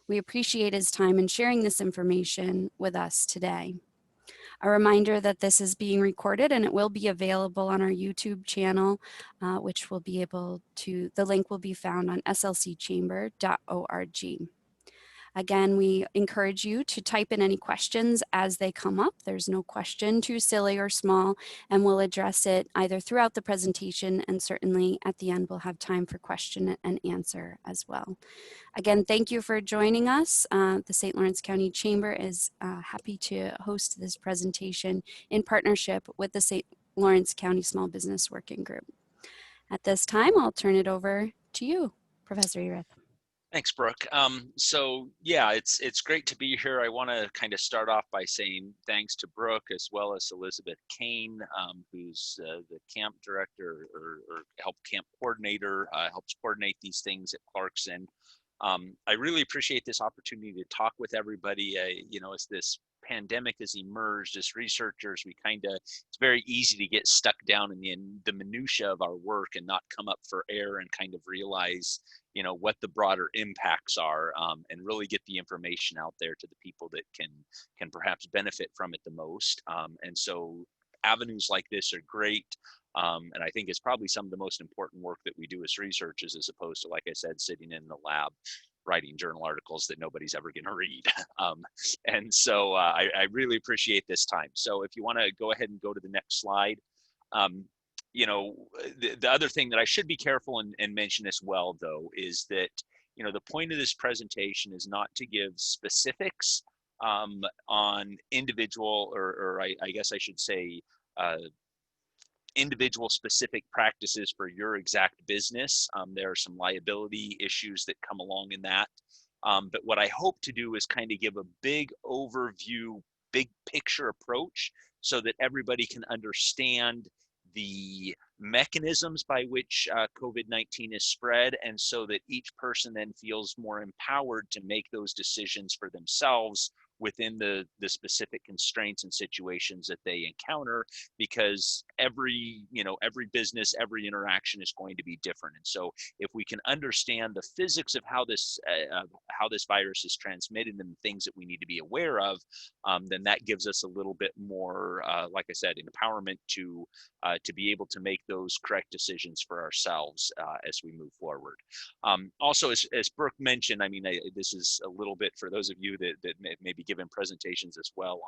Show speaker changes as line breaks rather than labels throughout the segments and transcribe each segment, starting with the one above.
We appreciate his time in sharing this information with us today. A reminder that this is being recorded and it will be available on our YouTube channel, which will be the link will be found on slcchamber.org. Again, we encourage you to type in any questions as they come up. There's no question too silly or small, and we'll address it either throughout the presentation, and certainly at the end we'll have time for question and answer as well. Again, thank you for joining us. The St. Lawrence County Chamber is happy to host this presentation in partnership with the St. Lawrence County Small Business Working Group. At this time, I'll turn it over to you, Professor Erath.
Thanks, Brooke. So yeah, it's great to be here. I want to kind of start off by saying thanks to Brooke as well as Elizabeth Kane, who's the camp director or help camp coordinator, helps coordinate these things at Clarkson. I really appreciate this opportunity to talk with everybody. As this pandemic has emerged, as researchers, it's very easy to get stuck down in the minutia of our work and not come up for air and kind of realize, what the broader impacts are, and really get the information out there to the people that can perhaps benefit from it the most. And so avenues like this are great. And I think it's probably some of the most important work that we do as researchers, as opposed to, like I said, sitting in the lab writing journal articles that nobody's ever going to read. And so I really appreciate this time. So if you want to go ahead and go to the next slide. The other thing that I should be careful and mention as well, though, is that, the point of this presentation is not to give specifics on individual, or I guess I should say, individual specific practices for your exact business. There are some liability issues that come along in that. But what I hope to do is kind of give a big overview, big picture approach so that everybody can understand the mechanisms by which COVID-19 is spread, and so that each person then feels more empowered to make those decisions for themselves within the specific constraints and situations that they encounter, because every business, every interaction is going to be different. And so if we can understand the physics of how this virus is transmitted and the things that we need to be aware of, then that gives us a little bit more, like I said, empowerment to be able to make those correct decisions for ourselves as we move forward. Also, as Brooke mentioned, this is a little bit for those of you that may be given presentations as well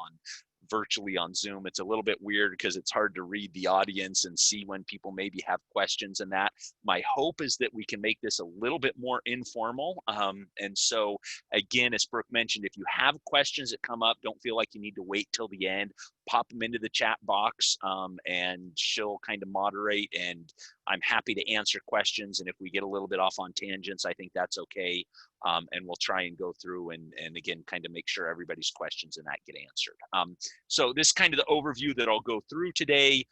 virtually on Zoom. It's a little bit weird because it's hard to read the audience and see when people maybe have questions and that. My hope is that we can make this a little bit more informal. And so again, as Brooke mentioned, if you have questions that come up, don't feel like you need to wait till the end. Pop them into the chat box, and she'll kind of moderate, and I'm happy to answer questions. And if we get a little bit off on tangents, I think that's okay. And we'll try and go through and again, kind of make sure everybody's questions and that get answered. So this is kind of the overview that I'll go through today.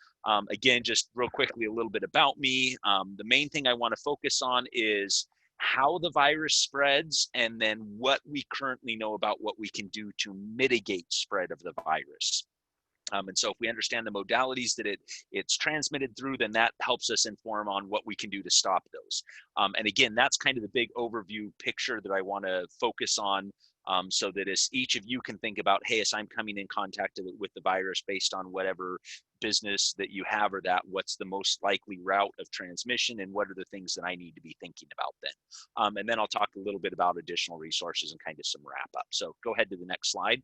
Again, just real quickly, a little bit about me. The main thing I want to focus on is how the virus spreads, and then what we currently know about what we can do to mitigate spread of the virus. And so if we understand the modalities that it's transmitted through, then that helps us inform on what we can do to stop those. And again, that's kind of the big overview picture that I want to focus on, so that as each of you can think about, hey, as I'm coming in contact with the virus, based on whatever business that you have, or that what's the most likely route of transmission, and what are the things that I need to be thinking about then. And then I'll talk a little bit about additional resources and kind of some wrap up. So go ahead to the next slide.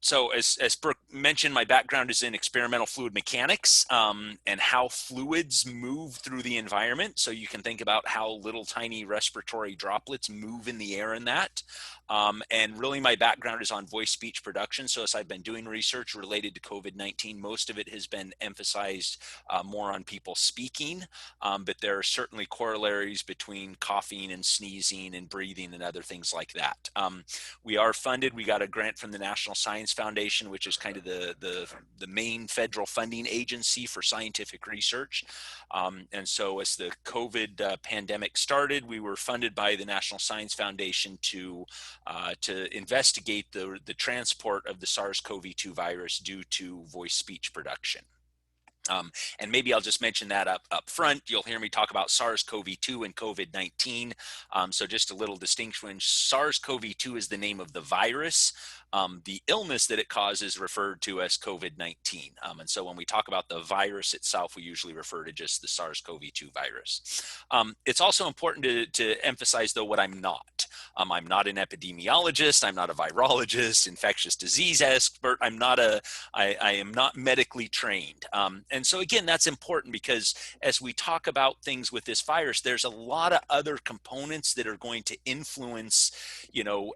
So as Brooke mentioned, my background is in experimental fluid mechanics, and how fluids move through the environment. So you can think about how little tiny respiratory droplets move in the air in that. And really my background is on voice speech production. So as I've been doing research related to COVID-19, most of it has been emphasized more on people speaking, but there are certainly corollaries between coughing and sneezing and breathing and other things like that. We are funded. We got a grant from the National Science Foundation, which is kind of the main federal funding agency for scientific research. And so as the COVID pandemic started, we were funded by the National Science Foundation to investigate the transport of the SARS-CoV-2 virus due to voice speech production. And maybe I'll just mention that up front. You'll hear me talk about SARS-CoV-2 and COVID-19. So just a little distinction. SARS-CoV-2 is the name of the virus. The illness that it causes is referred to as COVID-19. And so when we talk about the virus itself, we usually refer to just the SARS-CoV-2 virus. It's also important to emphasize, though, what I'm not. I'm not an epidemiologist. I'm not a virologist, infectious disease expert. I am not medically trained. And so again, that's important because as we talk about things with this virus, there's a lot of other components that are going to influence,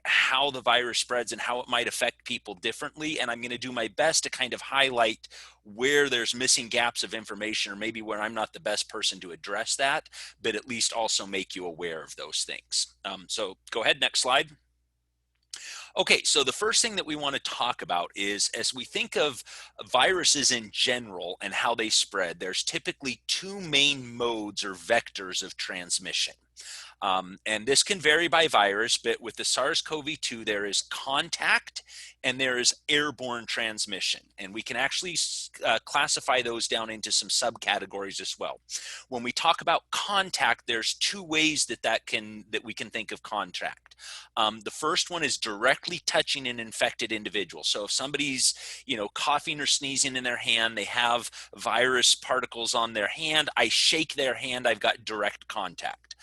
how the virus spreads and how it might affect people differently. And I'm going to do my best to kind of highlight where there's missing gaps of information, or maybe where I'm not the best person to address that, but at least also make you aware of those things. So go ahead, next slide. Okay, so the first thing that we want to talk about is, as we think of viruses in general and how they spread, there's typically two main modes or vectors of transmission. And this can vary by virus, but with the SARS-CoV-2, there is contact and there is airborne transmission. And we can actually classify those down into some subcategories as well. When we talk about contact, there's two ways that we can think of contact. The first one is directly touching an infected individual. So if somebody's, coughing or sneezing in their hand, they have virus particles on their hand, I shake their hand, I've got direct contact.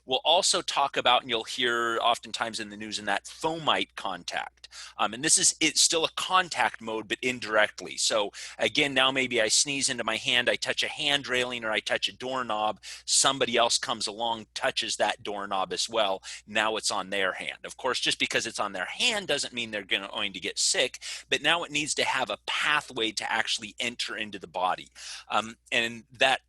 We'll also talk about, and you'll hear oftentimes in the news, in that fomite contact. And it's still a contact mode, but indirectly. So again, now maybe I sneeze into my hand, I touch a hand railing or I touch a doorknob, somebody else comes along, touches that doorknob as well. Now it's on their hand. Of course, just because it's on their hand doesn't mean they're going to get sick, but now it needs to have a pathway to actually enter into the body. And that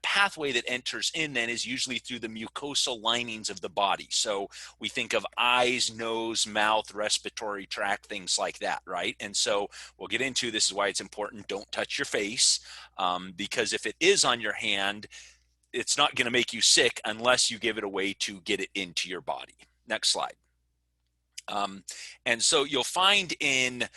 pathway that enters in then is usually through the mucosal linings of the body. So we think of eyes, nose, mouth, respiratory tract, things like that, right? And so we'll get into, this is why it's important, don't touch your face, because if it is on your hand, it's not going to make you sick unless you give it a way to get it into your body. Next slide. And so you'll find in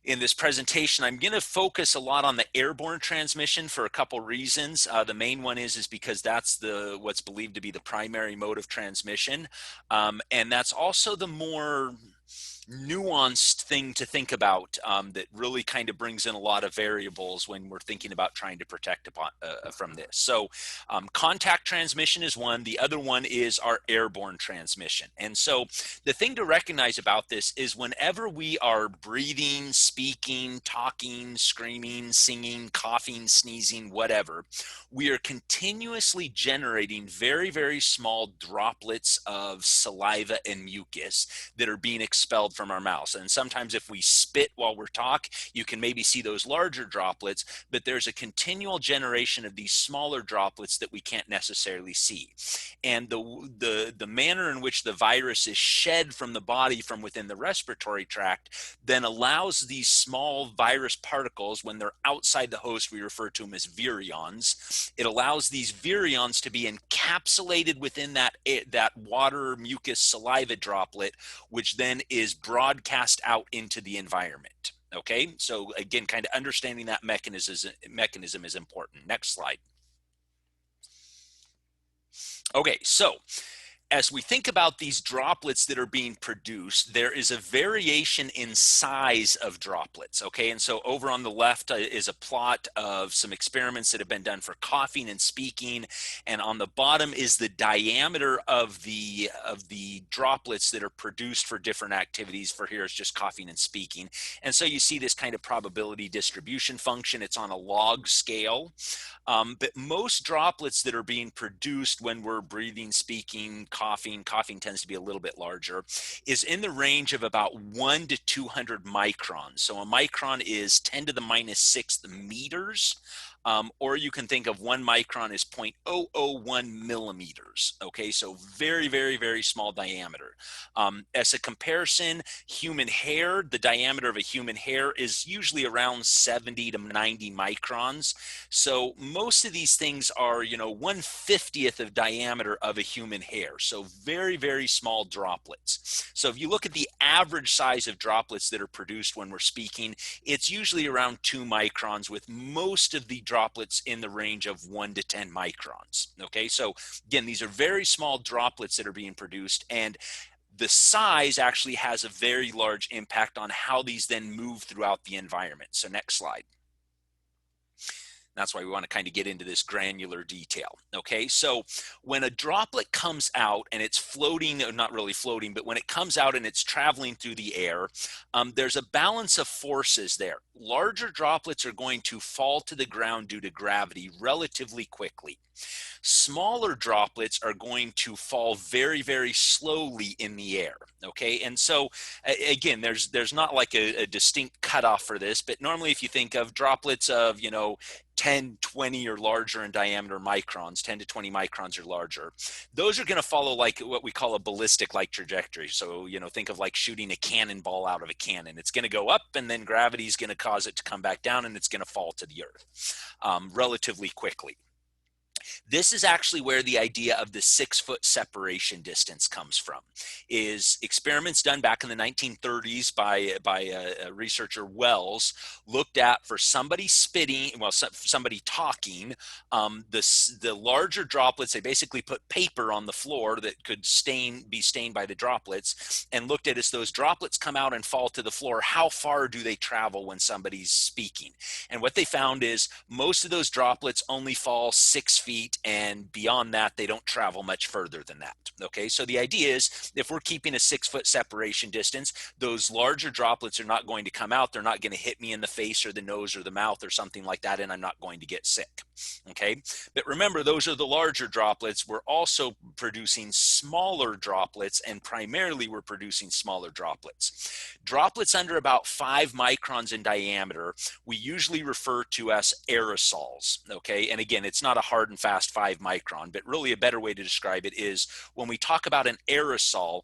this presentation, I'm going to focus a lot on the airborne transmission for a couple reasons. The main one is because that's what's believed to be the primary mode of transmission. And that's also the more nuanced thing to think about, that really kind of brings in a lot of variables when we're thinking about trying to protect from this. So contact transmission is one. The other one is our airborne transmission. And so the thing to recognize about this is whenever we are breathing, speaking, talking, screaming, singing, coughing, sneezing, whatever, we are continuously generating very, very small droplets of saliva and mucus that are being expelled from our mouths. And sometimes if we spit while we're talking, you can maybe see those larger droplets, but there's a continual generation of these smaller droplets that we can't necessarily see. And the manner in which the virus is shed from the body from within the respiratory tract then allows these small virus particles, when they're outside the host, we refer to them as virions. It allows these virions to be encapsulated within that water, mucus, saliva droplet, which then is broadcast out into the environment. Okay, so again, kind of understanding that mechanism is important. Next slide. Okay, so as we think about these droplets that are being produced, there is a variation in size of droplets, okay? And so over on the left is a plot of some experiments that have been done for coughing and speaking, and on the bottom is the diameter of the droplets that are produced for different activities. For here, it's just coughing and speaking. And so you see this kind of probability distribution function. It's on a log scale. But most droplets that are being produced when we're breathing, speaking, coughing tends to be a little bit larger, is in the range of about 1 to 200 microns. So a micron is 10 to the minus 6th meters. Or you can think of 1 micron as 0.001 millimeters. Okay, so very, very, very small diameter. As a comparison, human hair, the diameter of a human hair is usually around 70 to 90 microns. So most of these things are, 1/50th of diameter of a human hair. So very, very small droplets. So if you look at the average size of droplets that are produced when we're speaking, it's usually around 2 microns, with most of the droplets in the range of 1 to 10 microns. Okay, so again, these are very small droplets that are being produced, and the size actually has a very large impact on how these then move throughout the environment. So next slide. That's why we want to kind of get into this granular detail. Okay, so when a droplet comes out and it's floating, not really floating, but when it comes out and it's traveling through the air, there's a balance of forces there. Larger droplets are going to fall to the ground due to gravity relatively quickly. Smaller droplets are going to fall very, very slowly in the air. Okay, and so again, there's not like a distinct cutoff for this, but normally if you think of droplets of 10, 20 or larger in diameter microns, 10 to 20 microns or larger, those are going to follow like what we call a ballistic like trajectory. So think of like shooting a cannonball out of a cannon. It's going to go up, and then gravity is going to cause it to come back down, and it's going to fall to the earth relatively quickly. This is actually where the idea of the 6-foot separation distance comes from. Is experiments done back in the 1930s by researcher Wells looked at for somebody spitting, well, somebody talking, the larger droplets. They basically put paper on the floor that could be stained by the droplets, and looked at as those droplets come out and fall to the floor, how far do they travel when somebody's speaking? And what they found is most of those droplets only fall 6 feet, and beyond that, they don't travel much further than that. Okay, so the idea is if we're keeping a 6-foot separation distance, those larger droplets are not going to come out. They're not going to hit me in the face or the nose or the mouth or something like that, and I'm not going to get sick. Okay, but remember, those are the larger droplets. We're also producing smaller droplets, and primarily we're producing smaller droplets. Droplets under about 5 microns in diameter, we usually refer to as aerosols. Okay, and again, it's not a hard and fast 5 micron, but really a better way to describe it is when we talk about an aerosol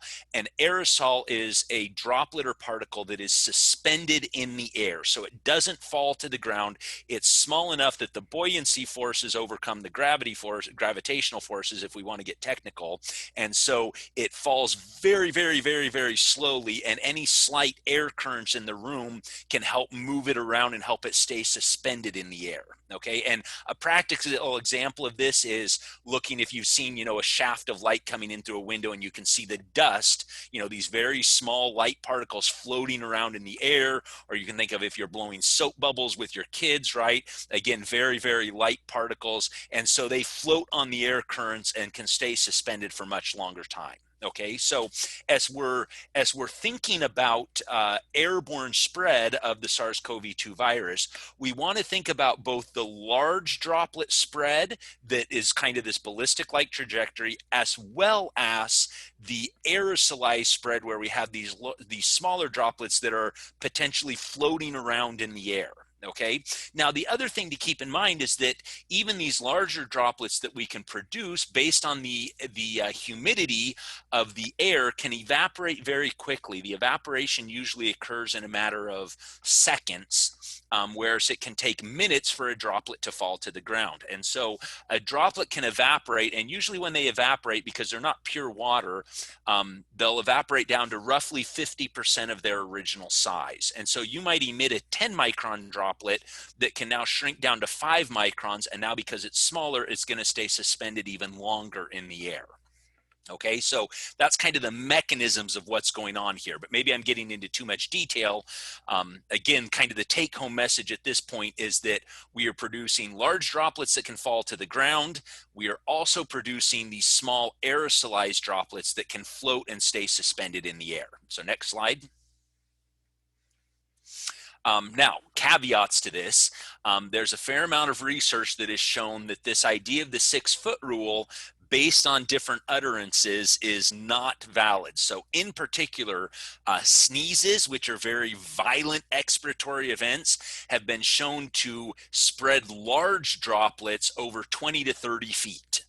is a droplet or particle that is suspended in the air. So it doesn't fall to the ground. It's small enough that the buoyancy forces overcome the gravitational forces, if we want to get technical. And so it falls very, very, very, very slowly, and any slight air currents in the room can help move it around and help it stay suspended in the air. Okay, and a practical example of this is looking, if you've seen, a shaft of light coming in through a window and you can see the dust, these very small light particles floating around in the air, or you can think of if you're blowing soap bubbles with your kids, right? Again, very, very light particles. And so they float on the air currents and can stay suspended for much longer time. Okay, so as we're thinking about airborne spread of the SARS-CoV-2 virus, we want to think about both the large droplet spread that is kind of this ballistic-like trajectory, as well as the aerosolized spread where we have these smaller droplets that are potentially floating around in the air. Okay, now the other thing to keep in mind is that even these larger droplets that we can produce based on the humidity of the air can evaporate very quickly. The evaporation usually occurs in a matter of seconds, whereas it can take minutes for a droplet to fall to the ground. And so a droplet can evaporate, and usually when they evaporate, because they're not pure water, they'll evaporate down to roughly 50% of their original size. And so you might emit a 10 micron droplet that can now shrink down to 5 microns, and now because it's smaller, it's going to stay suspended even longer in the air. Okay, so that's kind of the mechanisms of what's going on here, but maybe I'm getting into too much detail. Again, kind of the take-home message at this point is that we are producing large droplets that can fall to the ground. We are also producing these small aerosolized droplets that can float and stay suspended in the air. So next slide. Now, caveats to this, there's a fair amount of research that has shown that this idea of the 6-foot rule based on different utterances is not valid. So in particular, sneezes, which are very violent expiratory events, have been shown to spread large droplets over 20 to 30 feet.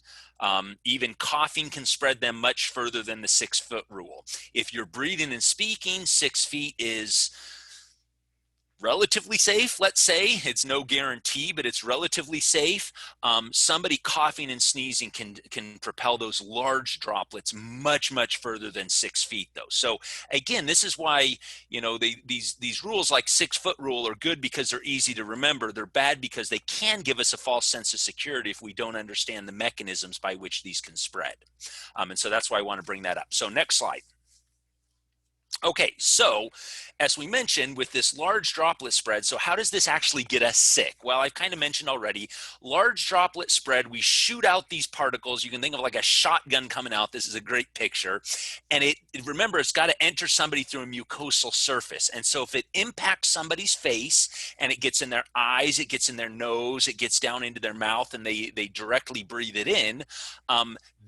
Even coughing can spread them much further than the 6-foot rule. If you're breathing and speaking, 6 feet is relatively safe, let's say. It's no guarantee, but it's relatively safe. Somebody coughing and sneezing can propel those large droplets much further than 6 feet, though. So again, this is why, you know, these rules like 6-foot rule are good because they're easy to remember. They're bad because they can give us a false sense of security if we don't understand the mechanisms by which these can spread. And so that's why I want to bring that up. So next slide. Okay, so as we mentioned with this large droplet spread, so how does this actually get us sick? Well, I've kind of mentioned already, large droplet spread, we shoot out these particles. You can think of like a shotgun coming out. This is a great picture. And remember, it's got to enter somebody through a mucosal surface. And so if it impacts somebody's face and it gets in their eyes, it gets in their nose, it gets down into their mouth, and they directly breathe it in,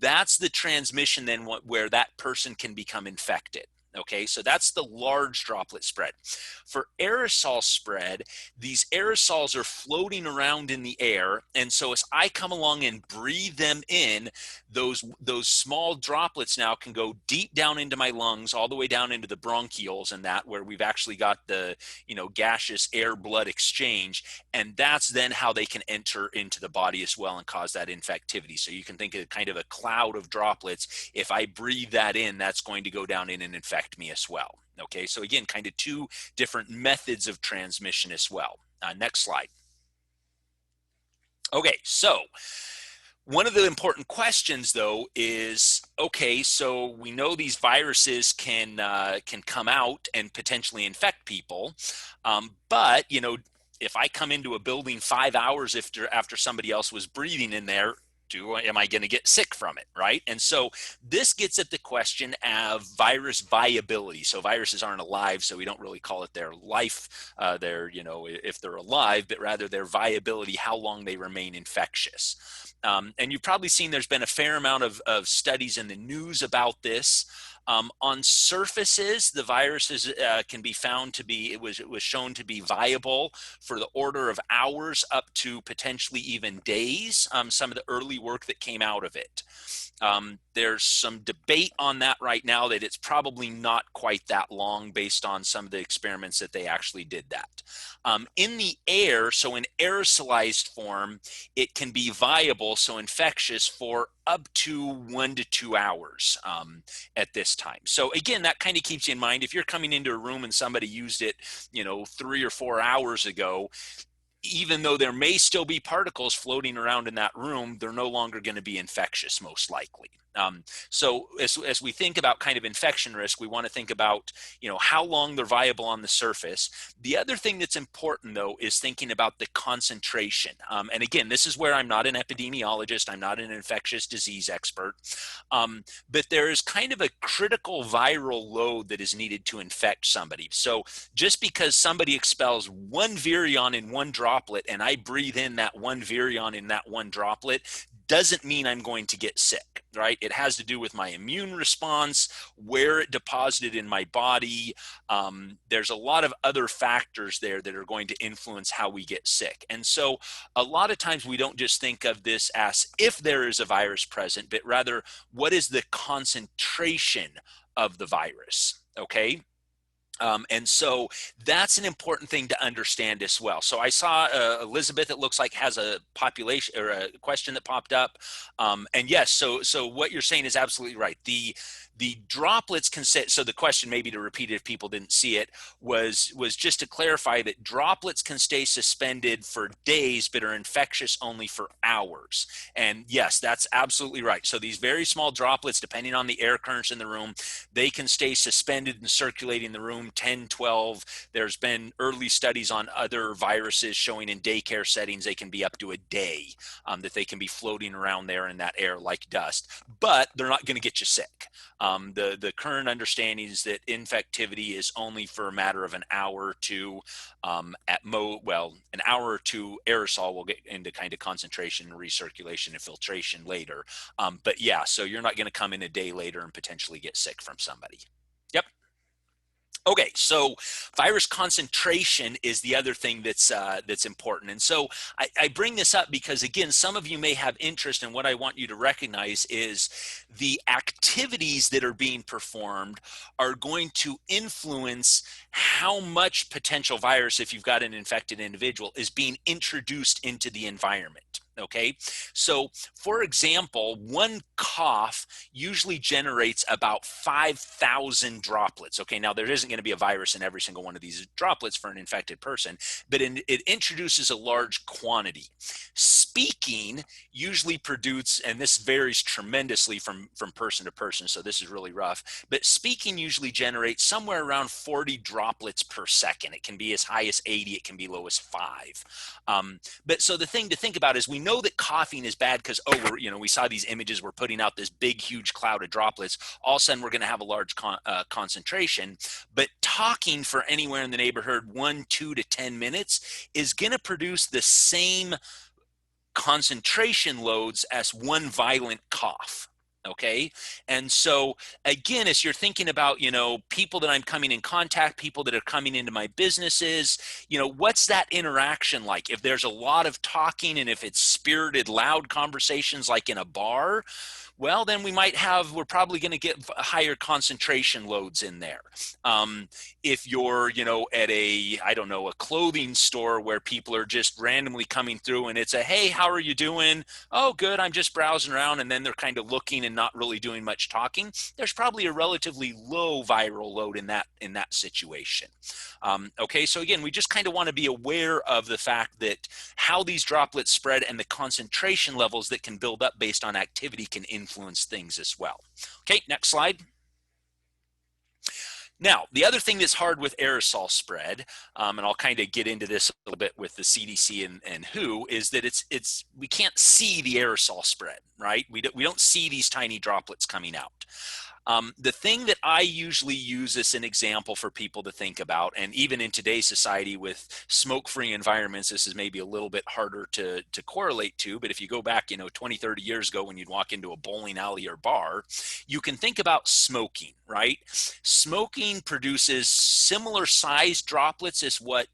that's the transmission then where that person can become infected. Okay, so that's the large droplet spread. For aerosol spread, these aerosols are floating around in the air, and so as I come along and breathe them in, those small droplets now can go deep down into my lungs, all the way down into the bronchioles, and that where we've actually got the, you know, gaseous air-blood exchange, and that's then how they can enter into the body as well and cause that infectivity. So you can think of kind of a cloud of droplets. If I breathe that in, that's going to go down in and infect me as well. Okay, so again, kind of two different methods of transmission as well. Next slide. Okay, so one of the important questions, though, is, okay, so we know these viruses can come out and potentially infect people, but, you know, if I come into a building 5 hours after somebody else was breathing in there, am I going to get sick from it, right? And so this gets at the question of virus viability. So viruses aren't alive, so we don't really call it their life, you know, if they're alive, but rather their viability, how long they remain infectious. And you've probably seen there's been a fair amount of studies in the news about this. On surfaces, the viruses can be found to be, it was shown to be viable for the order of hours up to potentially even days, some of the early work that came out of it. There's some debate on that right now that it's probably not quite that long based on some of the experiments that they actually did that. In the air, so in aerosolized form, it can be viable, so infectious, for up to 1 to 2 hours at this time. So again, that kind of keeps you in mind, if you're coming into a room and somebody used it, you know, 3 or 4 hours ago, even though there may still be particles floating around in that room, they're no longer going to be infectious, most likely. So as we think about kind of infection risk, we want to think about, you know, how long they're viable on the surface. The other thing that's important, though, is thinking about the concentration. And again, this is where I'm not an epidemiologist, I'm not an infectious disease expert, but there is kind of a critical viral load that is needed to infect somebody. So just because somebody expels one virion in one droplet and I breathe in that one virion in that one droplet doesn't mean I'm going to get sick, right? It has to do with my immune response, where it deposited in my body. There's a lot of other factors there that are going to influence how we get sick. And so a lot of times we don't just think of this as if there is a virus present, but rather what is the concentration of the virus, okay? And so that's an important thing to understand as well. So I saw Elizabeth, it looks like, has a population or a question that popped up. And yes, so what you're saying is absolutely right. The droplets can sit, so the question, maybe to repeat it if people didn't see it, was just to clarify that droplets can stay suspended for days but are infectious only for hours. And yes, that's absolutely right. So these very small droplets, depending on the air currents in the room, they can stay suspended and circulating the room 10, 12. There's been early studies on other viruses showing in daycare settings they can be up to a day, that they can be floating around there in that air like dust, but they're not going to get you sick. The current understanding is that infectivity is only for a matter of an hour or two, an hour or two aerosol. We'll get into kind of concentration, recirculation, and filtration later. But yeah, so you're not going to come in a day later and potentially get sick from somebody. Yep. Okay, so virus concentration is the other thing that's important, and so I bring this up because again, some of you may have interest, and what I want you to recognize is the activities that are being performed are going to influence how much potential virus, if you've got an infected individual, is being introduced into the environment. Okay, so for example, one cough usually generates about 5,000 droplets. Okay, now there isn't going to be a virus in every single one of these droplets for an infected person, but it introduces a large quantity. Speaking usually produces, and this varies tremendously from person to person, so this is really rough, but speaking usually generates somewhere around 40 droplets per second. It can be as high as 80, it can be low as 5. But so the thing to think about is we know that coughing is bad because, oh, we saw these images, we're putting out this big, huge cloud of droplets. All of a sudden, we're going to have a large concentration. But talking for anywhere in the neighborhood, 1, 2 to 10 minutes is going to produce the same concentration loads as one violent cough. Okay. And so again, as you're thinking about, people that I'm coming in contact, people that are coming into my businesses, what's that interaction like? If there's a lot of talking and if it's spirited, loud conversations like in a bar, well, then we're probably going to get higher concentration loads in there. If you're, at a clothing store where people are just randomly coming through and it's a, hey, how are you doing? Oh, good, I'm just browsing around. And then they're kind of looking and not really doing much talking. There's probably a relatively low viral load in that situation. Okay, so again, we just kind of want to be aware of the fact that how these droplets spread and the concentration levels that can build up based on activity can influence things as well. Okay, next slide. Now, the other thing that's hard with aerosol spread, and I'll kind of get into this a little bit with the CDC and WHO, is that we can't see the aerosol spread, right? We don't see these tiny droplets coming out. The thing that I usually use as an example for people to think about, and even in today's society with smoke-free environments, this is maybe a little bit harder to correlate to, but if you go back, 20, 30 years ago when you'd walk into a bowling alley or bar, you can think about smoking, right? Smoking produces similar sized droplets as what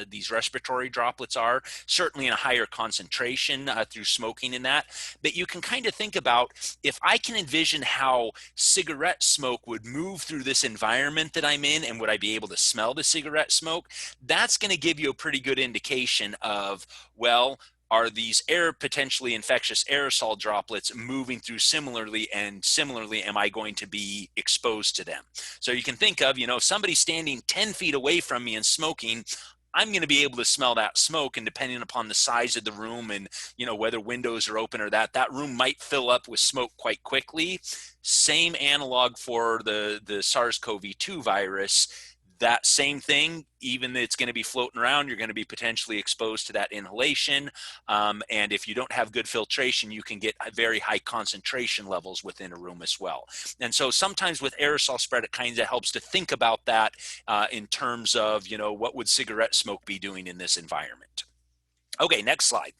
these respiratory droplets are, certainly in a higher concentration through smoking in that. But you can kind of think about, if I can envision how cigarette smoke would move through this environment that I'm in, and would I be able to smell the cigarette smoke? That's going to give you a pretty good indication of, well, are these potentially infectious aerosol droplets moving through similarly, and similarly, am I going to be exposed to them? So you can think of, somebody standing 10 feet away from me and smoking, I'm going to be able to smell that smoke, and depending upon the size of the room and whether windows are open or that room might fill up with smoke quite quickly. Same analog for the SARS-CoV-2 virus. That same thing, even though it's going to be floating around, you're going to be potentially exposed to that inhalation. And if you don't have good filtration, you can get very high concentration levels within a room as well. And so sometimes with aerosol spread, it kind of helps to think about that in terms of, what would cigarette smoke be doing in this environment? Okay, next slide.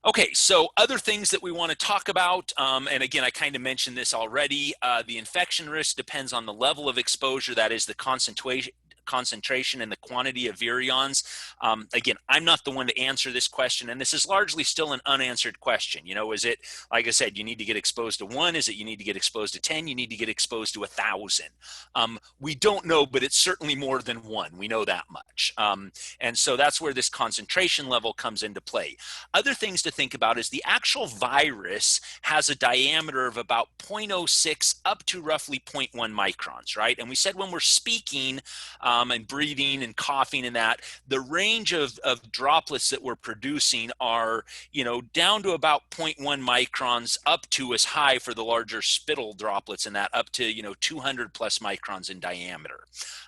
Okay, so other things that we want to talk about, and again, I kind of mentioned this already, the infection risk depends on the level of exposure, that is the concentration and the quantity of virions. Again, I'm not the one to answer this question, and this is largely still an unanswered question. Is it, like I said, you need to get exposed to 1? Is it you need to get exposed to 10? You need to get exposed to 1,000? We don't know, but it's certainly more than 1. We know that much. And so that's where this concentration level comes into play. Other things to think about is the actual virus has a diameter of about 0.06 up to roughly 0.1 microns, right? And we said when we're speaking, and breathing and coughing and that, the range of droplets that we're producing are, down to about 0.1 microns up to as high for the larger spittle droplets and that up to, 200 plus microns in diameter.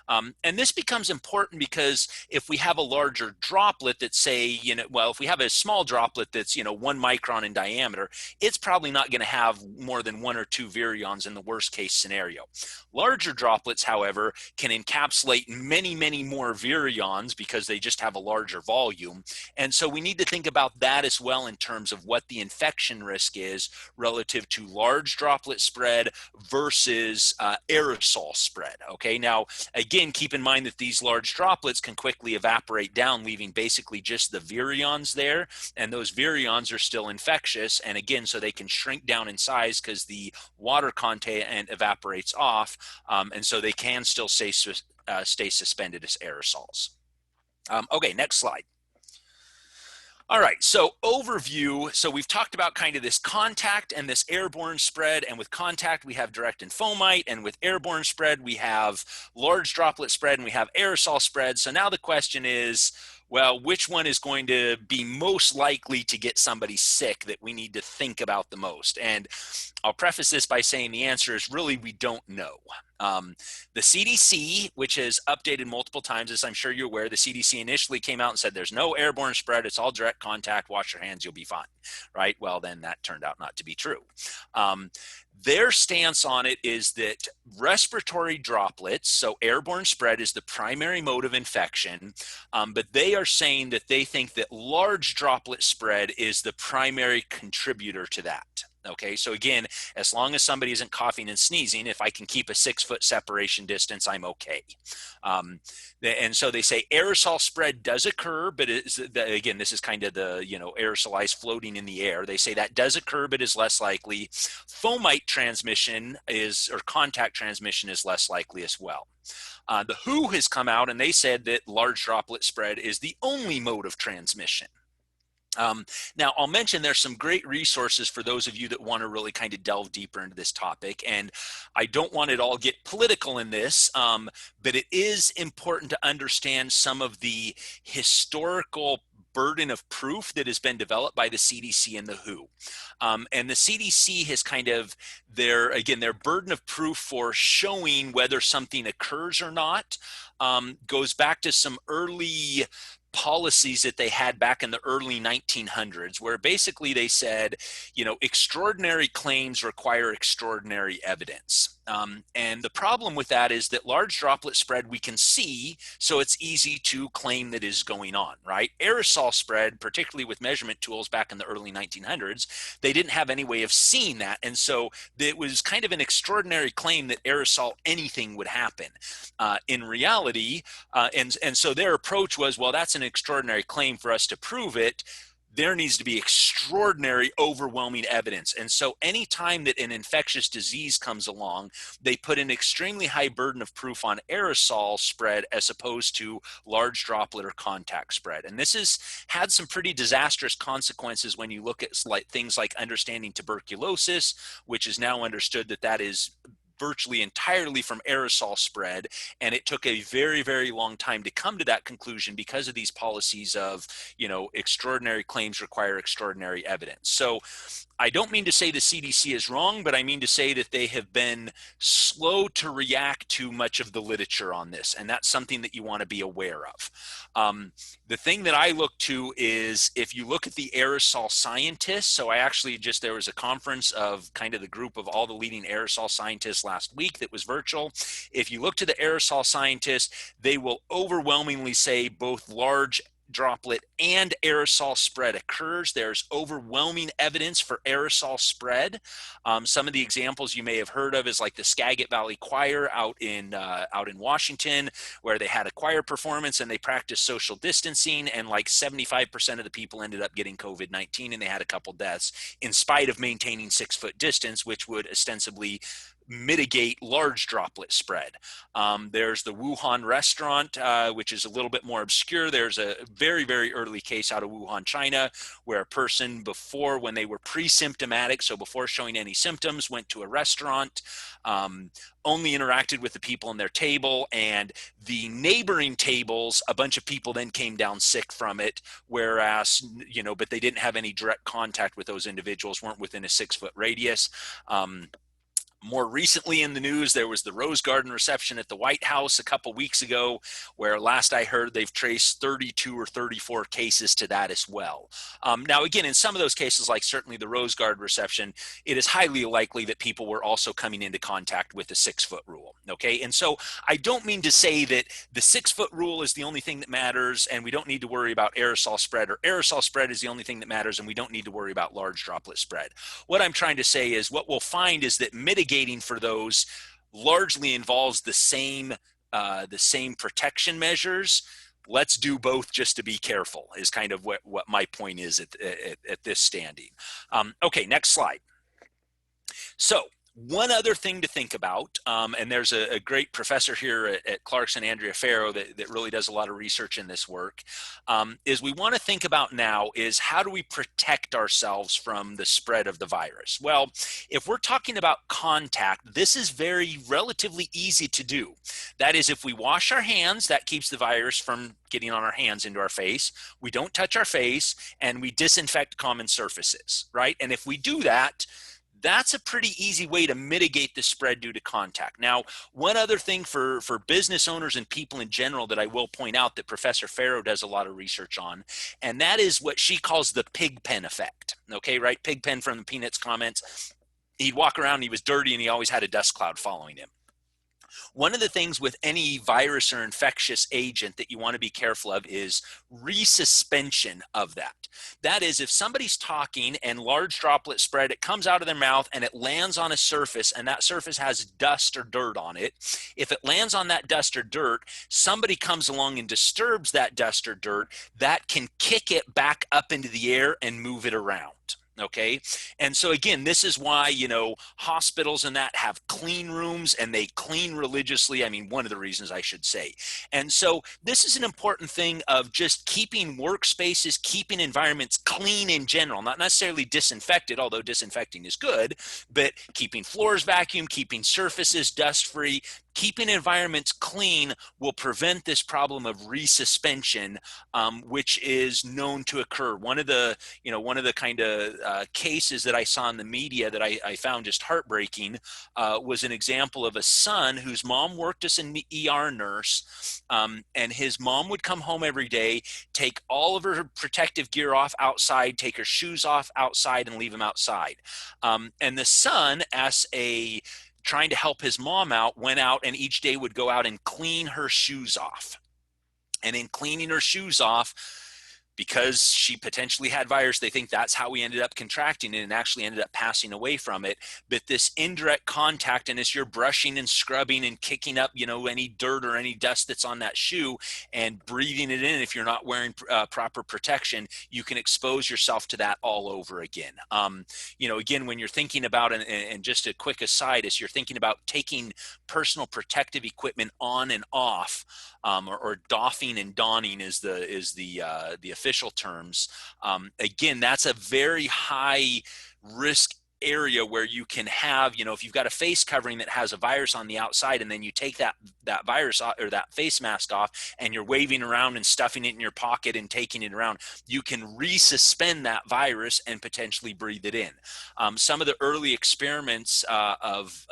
And this becomes important because if we have a larger droplet that say, if we have a small droplet that's, 1 micron in diameter, it's probably not going to have more than 1 or 2 virions in the worst case scenario. Larger droplets, however, can encapsulate
many, many more virions because they just have a larger volume. And so we need to think about that as well in terms of what the infection risk is relative to large droplet spread versus aerosol spread. Okay, now again, keep in mind that these large droplets can quickly evaporate down, leaving basically just the virions there, and those virions are still infectious. And again, so they can shrink down in size because the water content evaporates off, and so they can still stay suspended as aerosols. Okay, next slide. All right, so overview. So we've talked about kind of this contact and this airborne spread, and with contact we have direct and fomite, and with airborne spread we have large droplet spread and we have aerosol spread. So now the question is, well, which one is going to be most likely to get somebody sick that we need to think about the most? And I'll preface this by saying the answer is really we don't know. The CDC, which has updated multiple times, as I'm sure you're aware, the CDC initially came out and said there's no airborne spread, it's all direct contact, wash your hands, you'll be fine, right? Well, then that turned out not to be true. Their stance on it is that respiratory droplets, so airborne spread, is the primary mode of infection, but they are saying that they think that large droplet spread is the primary contributor to that. Okay, so again, as long as somebody isn't coughing and sneezing, if I can keep a 6-foot separation distance, I'm okay. And so they say aerosol spread does occur, but again, this is kind of the, aerosolized floating in the air. They say that does occur, but is less likely. Fomite transmission or contact transmission is less likely as well. The WHO has come out and they said that large droplet spread is the only mode of transmission. Now, I'll mention there's some great resources for those of you that want to really kind of delve deeper into this topic. And I don't want it all get political in this, but it is important to understand some of the historical burden of proof that has been developed by the CDC and the WHO. And the CDC has kind of their burden of proof for showing whether something occurs or not goes back to some early policies that they had back in the early 1900s, where basically they said, extraordinary claims require extraordinary evidence. And the problem with that is that large droplet spread we can see, so it's easy to claim that is going on, right? Aerosol spread, particularly with measurement tools back in the early 1900s, they didn't have any way of seeing that. And so it was kind of an extraordinary claim that aerosol anything would happen. In reality, and so their approach was, well, that's an extraordinary claim. For us to prove it, there needs to be extraordinary, overwhelming evidence. And so anytime that an infectious disease comes along, they put an extremely high burden of proof on aerosol spread as opposed to large droplet or contact spread. And this has had some pretty disastrous consequences when you look at things like understanding tuberculosis, which is now understood that that is virtually entirely from aerosol spread, and it took a very, very long time to come to that conclusion because of these policies of, extraordinary claims require extraordinary evidence. So I don't mean to say the CDC is wrong, but I mean to say that they have been slow to react to much of the literature on this, and that's something that you want to be aware of. The thing that I look to is if you look at the aerosol scientists, so there was a conference of kind of the group of all the leading aerosol scientists last week that was virtual. If you look to the aerosol scientists, they will overwhelmingly say both large droplet and aerosol spread occurs. There's overwhelming evidence for aerosol spread. Some of the examples you may have heard of is like the Skagit Valley Choir out in Washington, where they had a choir performance and they practiced social distancing, and like 75% of the people ended up getting COVID-19, and they had a couple deaths in spite of maintaining 6-foot distance, which would ostensibly mitigate large droplet spread. There's the Wuhan restaurant, which is a little bit more obscure. There's a very, very early case out of Wuhan, China, where a person before, when they were pre-symptomatic, so before showing any symptoms, went to a restaurant, only interacted with the people on their table, and the neighboring tables, a bunch of people then came down sick from it, whereas, but they didn't have any direct contact with those individuals, weren't within a 6-foot radius. More recently in the news, there was the Rose Garden reception at the White House a couple weeks ago, where last I heard they've traced 32 or 34 cases to that as well. Now, again, in some of those cases, like certainly the Rose Garden reception, it is highly likely that people were also coming into contact with the 6-foot rule. Okay, and so I don't mean to say that the 6-foot rule is the only thing that matters and we don't need to worry about aerosol spread, or aerosol spread is the only thing that matters and we don't need to worry about large droplet spread. What I'm trying to say is what we'll find is that mitigating for those largely involves the same protection measures. Let's do both just to be careful is kind of what my point is at this standing. Okay, next slide. So one other thing to think about, and there's a great professor here at Clarkson, Andrea Farrow, that really does a lot of research in this work, is we want to think about now is how do we protect ourselves from the spread of the virus? Well, if we're talking about contact, this is relatively easy to do. That is, if we wash our hands, that keeps the virus from getting on our hands into our face. We don't touch our face, and we disinfect common surfaces, right? And if we do that, that's a pretty easy way to mitigate the spread due to contact. Now, one other thing for business owners and people in general that I will point out that Professor Farrow does a lot of research on, and that is what she calls the pig pen effect. Okay, right? Pig pen from the Peanuts comments. He'd walk around, he was dirty, and he always had a dust cloud following him. One of the things with any virus or infectious agent that you want to be careful of is resuspension of that. That is, if somebody's talking and large droplet spread, it comes out of their mouth and it lands on a surface, and that surface has dust or dirt on it. If it lands on that dust or dirt, somebody comes along and disturbs that dust or dirt, that can kick it back up into the air and move it around. Okay. And so again, this is why, hospitals and that have clean rooms and they clean religiously. I mean, one of the reasons I should say. And so this is an important thing of just keeping workspaces, keeping environments clean in general, not necessarily disinfected, although disinfecting is good, but keeping floors vacuum, keeping surfaces dust free. Keeping environments clean will prevent this problem of resuspension, which is known to occur. One of the kind of cases that I saw in the media that I found just heartbreaking was an example of a son whose mom worked as an ER nurse, and his mom would come home every day, take all of her protective gear off outside, take her shoes off outside, and leave them outside. And the son, as trying to help his mom out, went out and each day would go out and clean her shoes off. And in cleaning her shoes off, because she potentially had virus, they think that's how we ended up contracting it and actually ended up passing away from it. But this indirect contact, and as you're brushing and scrubbing and kicking up, any dirt or any dust that's on that shoe and breathing it in, if you're not wearing proper protection, you can expose yourself to that all over again. Again, when you're thinking about, and just a quick aside, as you're thinking about taking personal protective equipment on and off, or doffing and donning is the official terms. Again, that's a very high risk area where you can have, if you've got a face covering that has a virus on the outside, and then you take that virus off, or that face mask off, and you're waving around and stuffing it in your pocket and taking it around, you can resuspend that virus and potentially breathe it in. Some of the early experiments of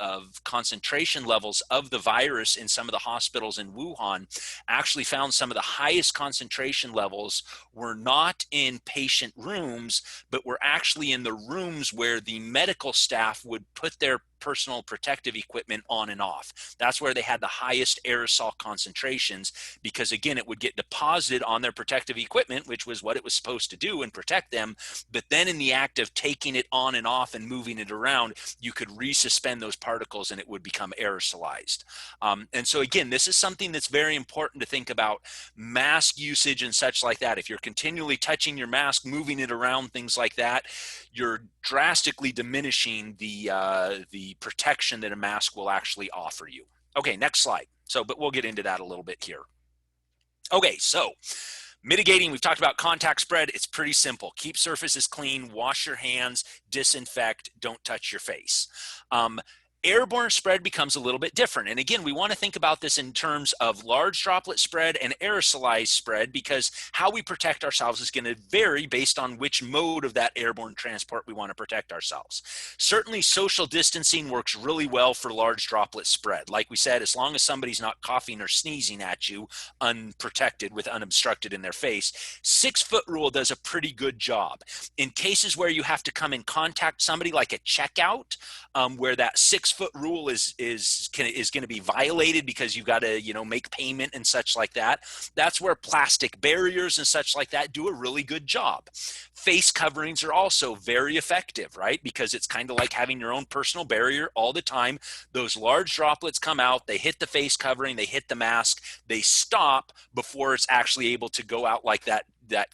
concentration levels of the virus in some of the hospitals in Wuhan actually found some of the highest concentration levels were not in patient rooms, but were actually in the rooms where the medical staff would put their personal protective equipment on and off. That's where they had the highest aerosol concentrations, because again, it would get deposited on their protective equipment, which was what it was supposed to do and protect them. But then in the act of taking it on and off and moving it around, you could resuspend those particles and it would become aerosolized. And so again, this is something that's very important to think about, mask usage and such like that. If you're continually touching your mask, moving it around, things like that, you're drastically diminishing the protection that a mask will actually offer you. Okay, next slide. But we'll get into that a little bit here. Okay, so mitigating, we've talked about contact spread. It's pretty simple. Keep surfaces clean, wash your hands, disinfect, don't touch your face. Airborne spread becomes a little bit different. And again, we want to think about this in terms of large droplet spread and aerosolized spread, because how we protect ourselves is going to vary based on which mode of that airborne transport we want to protect ourselves. Certainly, social distancing works really well for large droplet spread. Like we said, as long as somebody's not coughing or sneezing at you unprotected with unobstructed in their face, 6-foot rule does a pretty good job. In cases where you have to come in contact somebody, like a checkout, where that 6 6-foot rule is going to be violated because you've got to, you know, make payment and such like that. That's where plastic barriers and such like that do a really good job. Face coverings are also very effective, right? Because it's kind of like having your own personal barrier all the time. Those large droplets come out, they hit the face covering, they hit the mask, they stop before it's actually able to go out like that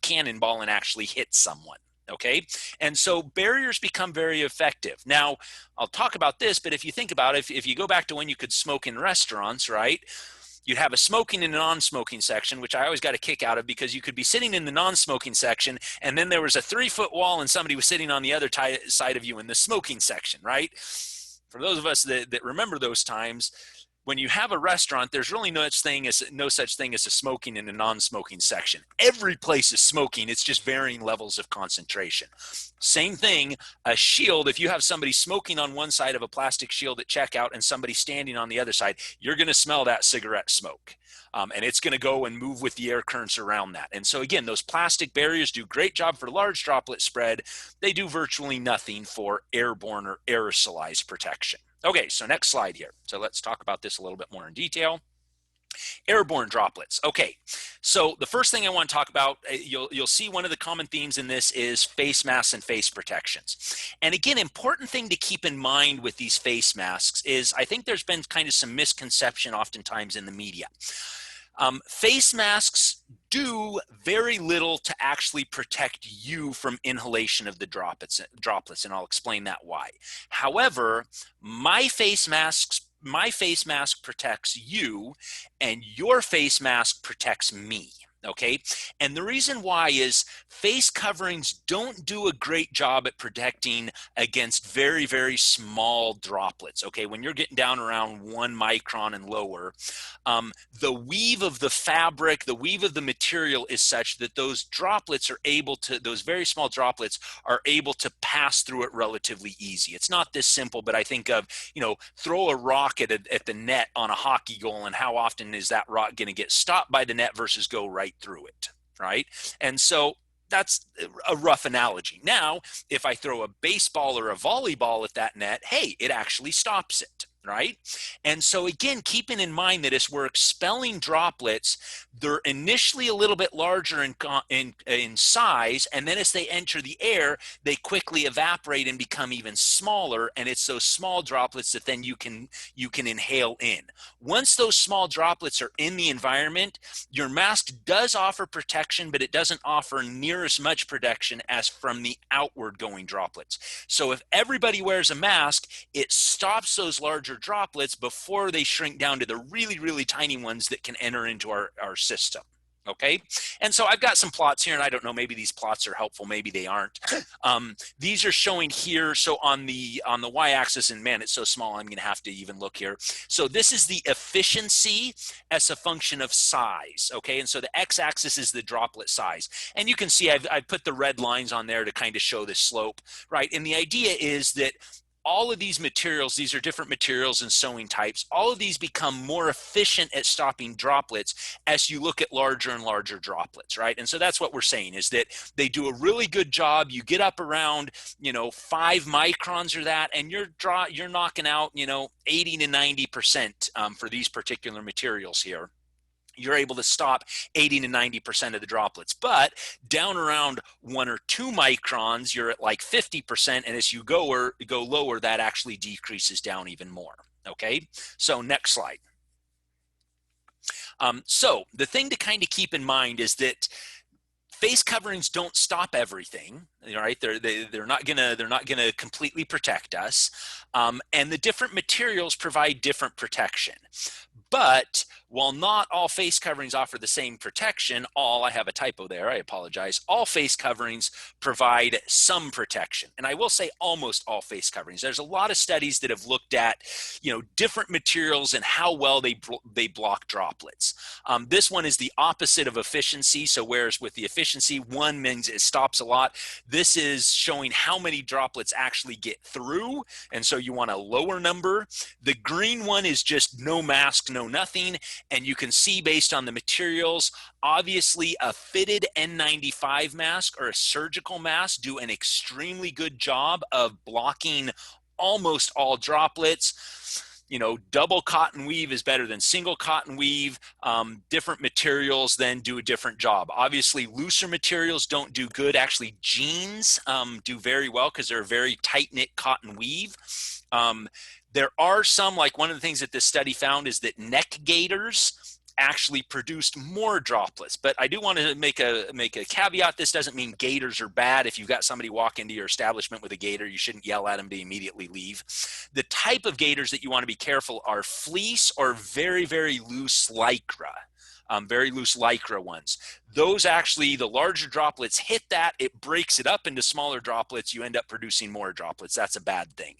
cannonball and actually hit someone. Okay. And so barriers become very effective. Now, I'll talk about this, but if you think about it, if you go back to when you could smoke in restaurants, right? You'd have a smoking and a non-smoking section, which I always got a kick out of, because you could be sitting in the non-smoking section and then there was a 3-foot wall and somebody was sitting on the other side of you in the smoking section, right? For those of us that remember those times, when you have a restaurant, there's really no such thing as a smoking and a non-smoking section. Every place is smoking. It's just varying levels of concentration. Same thing, a shield. If you have somebody smoking on one side of a plastic shield at checkout and somebody standing on the other side, you're going to smell that cigarette smoke. And it's going to go and move with the air currents around that. And so again, those plastic barriers do a great job for large droplet spread. They do virtually nothing for airborne or aerosolized protection. Okay, so next slide here. So let's talk about this a little bit more in detail. Airborne droplets. Okay, so the first thing I want to talk about, you'll see one of the common themes in this is face masks and face protections. And again, important thing to keep in mind with these face masks is I think there's been kind of some misconception oftentimes in the media. Face masks do very little to actually protect you from inhalation of the droplets, and I'll explain that why. However, my face mask protects you, and your face mask protects me. Okay, and the reason why is face coverings don't do a great job at protecting against very, very small droplets. Okay, when you're getting down around 1 micron and lower, the weave of the fabric, the weave of the material is such that those droplets are able to, those very small droplets are able to pass through it relatively easy. It's not this simple, but I think of, you know, throw a rock at the net on a hockey goal, and how often is that rock going to get stopped by the net versus go right through it, right? And so that's a rough analogy. Now, if I throw a baseball or a volleyball at that net, hey, it actually stops it, right? And so again, keeping in mind that as we're expelling droplets, they're initially a little bit larger in size, and then as they enter the air, they quickly evaporate and become even smaller, and it's those small droplets that then you can inhale in. Once those small droplets are in the environment, your mask does offer protection, but it doesn't offer near as much protection as from the outward going droplets. So if everybody wears a mask, it stops those larger droplets before they shrink down to the really, really tiny ones that can enter into our system. Okay, and so I've got some plots here, and I don't know, maybe these plots are helpful, maybe they aren't. These are showing here, so on the y-axis, and man, it's so small, I'm going to have to even look here. So this is the efficiency as a function of size, okay, and so the x-axis is the droplet size, and you can see I've put the red lines on there to kind of show the slope, right? And the idea is that all of these materials, these are different materials and sewing types, all of these become more efficient at stopping droplets as you look at larger and larger droplets, right? And so that's what we're saying, is that they do a really good job. You get up around, 5 microns or that, and you're knocking out, 80 to 90% for these particular materials here. You're able to stop 80 to 90% of the droplets. But down around 1 or 2 microns, you're at like 50%. And as you go lower, that actually decreases down even more. Okay, so next slide. So the thing to kind of keep in mind is that face coverings don't stop everything, right? They're not gonna completely protect us, and the different materials provide different protection. But while not all face coverings offer the same protection, I have a typo there, I apologize. All face coverings provide some protection. And I will say almost all face coverings. There's a lot of studies that have looked at, different materials and how well they block droplets. This one is the opposite of efficiency. So whereas with the efficiency, one means it stops a lot. This is showing how many droplets actually get through. And so you want a lower number. The green one is just no mask, no nothing. And you can see based on the materials, obviously a fitted N95 mask or a surgical mask do an extremely good job of blocking almost all droplets. You know, double cotton weave is better than single cotton weave. Different materials then do a different job. Obviously, looser materials don't do good. Actually, jeans do very well because they're a very tight-knit cotton weave. There are some, like one of the things that this study found is that neck gaiters actually produced more droplets. But I do want to make a caveat. This doesn't mean gaiters are bad. If you've got somebody walk into your establishment with a gaiter, you shouldn't yell at them to immediately leave. The type of gaiters that you want to be careful are fleece or very, very loose lycra. Very loose lycra ones. Those actually, the larger droplets hit that, it breaks it up into smaller droplets, you end up producing more droplets. That's a bad thing.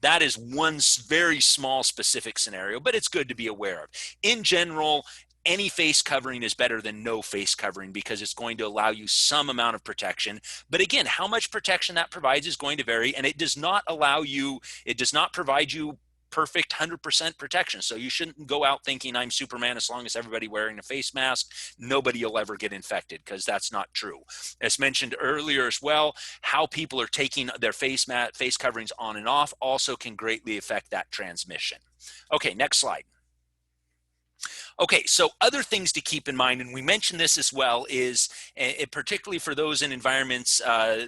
That is one very small specific scenario, but it's good to be aware of. In general, any face covering is better than no face covering because it's going to allow you some amount of protection. But again, how much protection that provides is going to vary, and it does not provide you perfect 100% protection. So you shouldn't go out thinking I'm Superman as long as everybody wearing a face mask. Nobody will ever get infected because that's not true. As mentioned earlier as well, how people are taking their face coverings on and off also can greatly affect that transmission. Okay, next slide. Okay, so other things to keep in mind, and we mentioned this as well, is particularly for those in environments,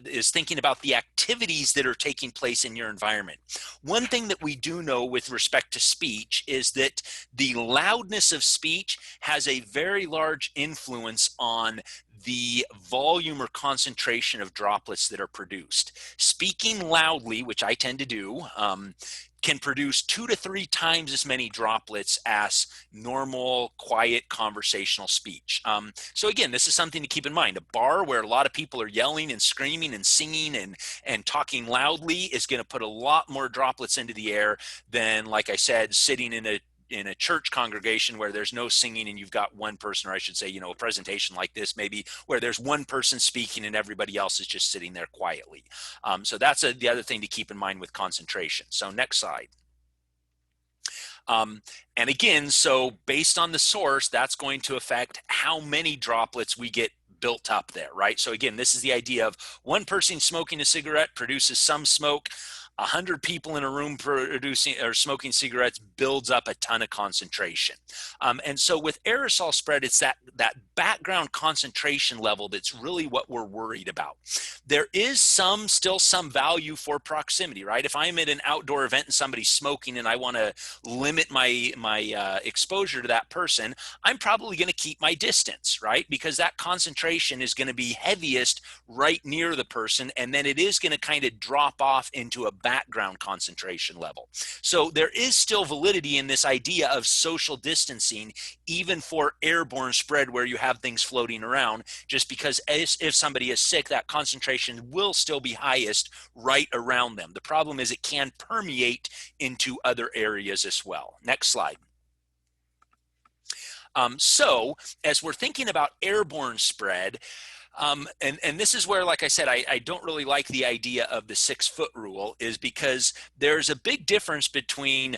is thinking about the activities that are taking place in your environment. One thing that we do know with respect to speech is that the loudness of speech has a very large influence on the volume or concentration of droplets that are produced. Speaking loudly, which I tend to do, can produce 2 to 3 times as many droplets as normal, quiet, conversational speech. So again, this is something to keep in mind. A bar where a lot of people are yelling and screaming and singing and talking loudly is going to put a lot more droplets into the air than, like I said, sitting in a church congregation where there's no singing and you've got one person, or I should say, you know, a presentation like this maybe where there's one person speaking and everybody else is just sitting there quietly. So that's the other thing to keep in mind with concentration. So next slide. And again, so based on the source, that's going to affect how many droplets we get built up there, right? So again, this is the idea of one person smoking a cigarette produces some smoke. 100 people in a room producing or smoking cigarettes builds up a ton of concentration. And so with aerosol spread, it's that background concentration level that's really what we're worried about. There is still some value for proximity, right? If I'm at an outdoor event and somebody's smoking and I want to limit my exposure to that person, I'm probably going to keep my distance, right? Because that concentration is going to be heaviest right near the person, and then it is going to kind of drop off into a background concentration level. So there is still validity in this idea of social distancing, even for airborne spread where you have things floating around, just because if somebody is sick, that concentration will still be highest right around them. The problem is it can permeate into other areas as well. Next slide. So as we're thinking about airborne spread, and this is where, like I said, I don't really like the idea of the 6-foot rule, is because there's a big difference between,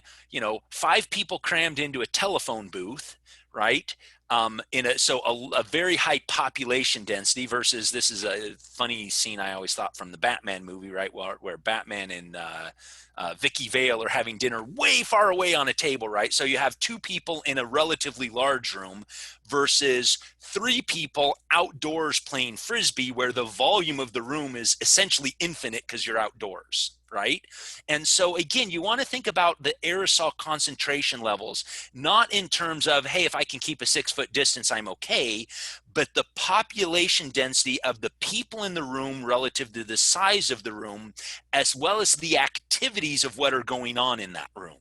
5 people crammed into a telephone booth, right? So a very high population density versus, this is a funny scene I always thought from the Batman movie, right? Where Batman and Vicky Vale are having dinner way far away on a table, right? So you have 2 people in a relatively large room versus 3 people outdoors playing Frisbee, where the volume of the room is essentially infinite because you're outdoors, right? And so again, you want to think about the aerosol concentration levels, not in terms of, hey, if I can keep a 6-foot distance, I'm okay, but the population density of the people in the room relative to the size of the room, as well as the activities of what are going on in that room.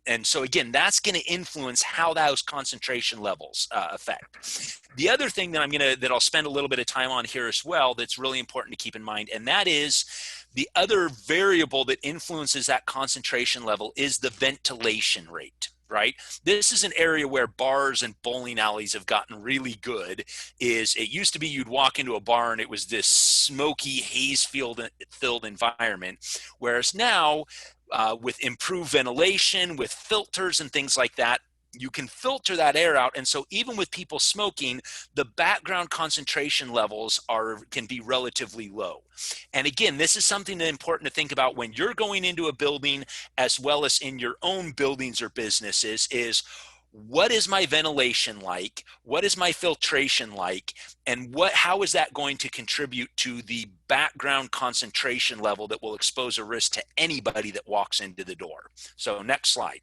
And so again, that's going to influence how those concentration levels affect. The other thing that I'll spend a little bit of time on here as well, that's really important to keep in mind, and that is the other variable that influences that concentration level is the ventilation rate. Right? This is an area where bars and bowling alleys have gotten really good. It used to be you'd walk into a bar and it was this smoky, haze-filled environment, whereas now with improved ventilation, with filters and things like that, you can filter that air out. And so even with people smoking, the background concentration levels can be relatively low. And again, this is something that's important to think about when you're going into a building, as well as in your own buildings or businesses, is what is my ventilation like? What is my filtration like? And how is that going to contribute to the background concentration level that will expose a risk to anybody that walks into the door? So next slide.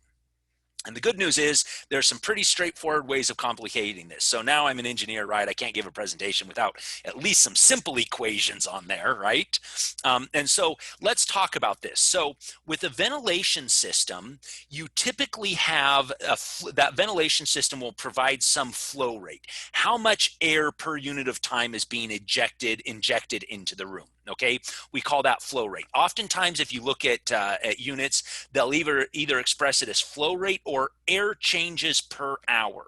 And the good news is there's some pretty straightforward ways of complicating this. So now I'm an engineer, right? I can't give a presentation without at least some simple equations on there, right? And so let's talk about this. So with a ventilation system, you typically have that ventilation system will provide some flow rate. How much air per unit of time is being injected into the room? Okay, we call that flow rate. Oftentimes, if you look at units, they'll either express it as flow rate or air changes per hour.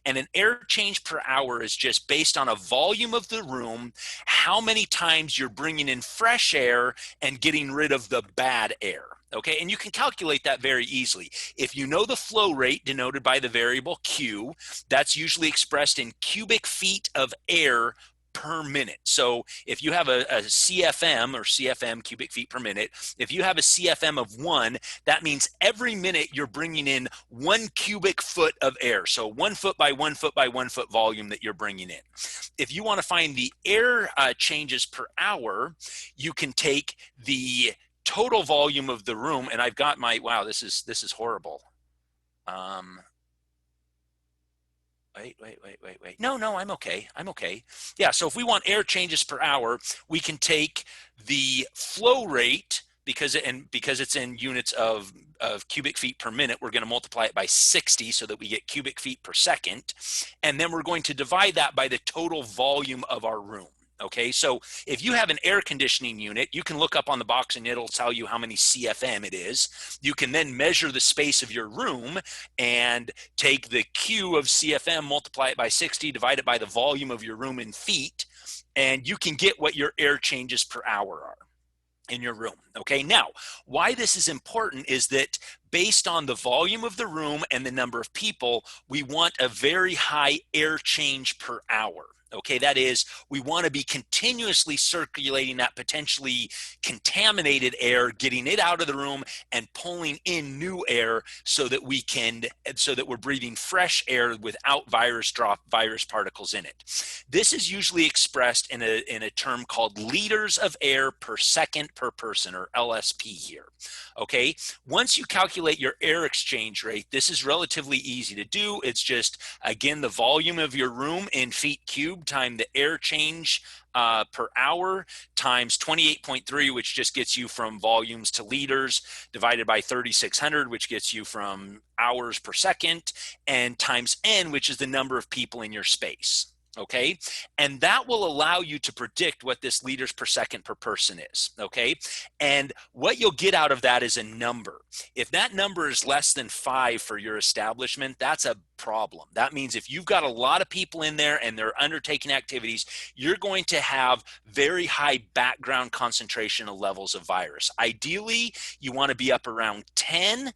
And an air change per hour is just based on a volume of the room, how many times you're bringing in fresh air and getting rid of the bad air. Okay, and you can calculate that very easily. If you know the flow rate denoted by the variable Q, that's usually expressed in cubic feet of air per minute. So if you have a CFM or CFM, cubic feet per minute, if you have a CFM of 1, that means every minute you're bringing in 1 cubic foot of air. So 1 foot by 1 foot by 1 foot volume that you're bringing in. If you want to find the air changes per hour, you can take the total volume of the room, and I've got my, wow, this is horrible. Wait. No, I'm okay. Yeah, so if we want air changes per hour, we can take the flow rate, because it's in units of cubic feet per minute, we're going to multiply it by 60 so that we get cubic feet per second. And then we're going to divide that by the total volume of our room. Okay, so if you have an air conditioning unit, you can look up on the box and it'll tell you how many CFM it is. You can then measure the space of your room and take the Q of CFM, multiply it by 60, divide it by the volume of your room in feet, and you can get what your air changes per hour are in your room. Okay, now why this is important is that based on the volume of the room and the number of people, we want a very high air change per hour. Okay, that is, we want to be continuously circulating that potentially contaminated air, getting it out of the room and pulling in new air so that we're breathing fresh air without virus particles in it. This is usually expressed in a term called liters of air per second per person, or LSP here. Okay, once you calculate your air exchange rate, this is relatively easy to do. It's just, again, the volume of your room in feet cubed times the air change per hour times 28.3, which just gets you from volumes to liters, divided by 3,600, which gets you from hours per second, and times N, which is the number of people in your space. Okay, and that will allow you to predict what this liters per second per person is. Okay, and what you'll get out of that is a number. If that number is less than 5 for your establishment, that's a problem. That means if you've got a lot of people in there and they're undertaking activities, you're going to have very high background concentration of levels of virus. Ideally, you want to be up around 10.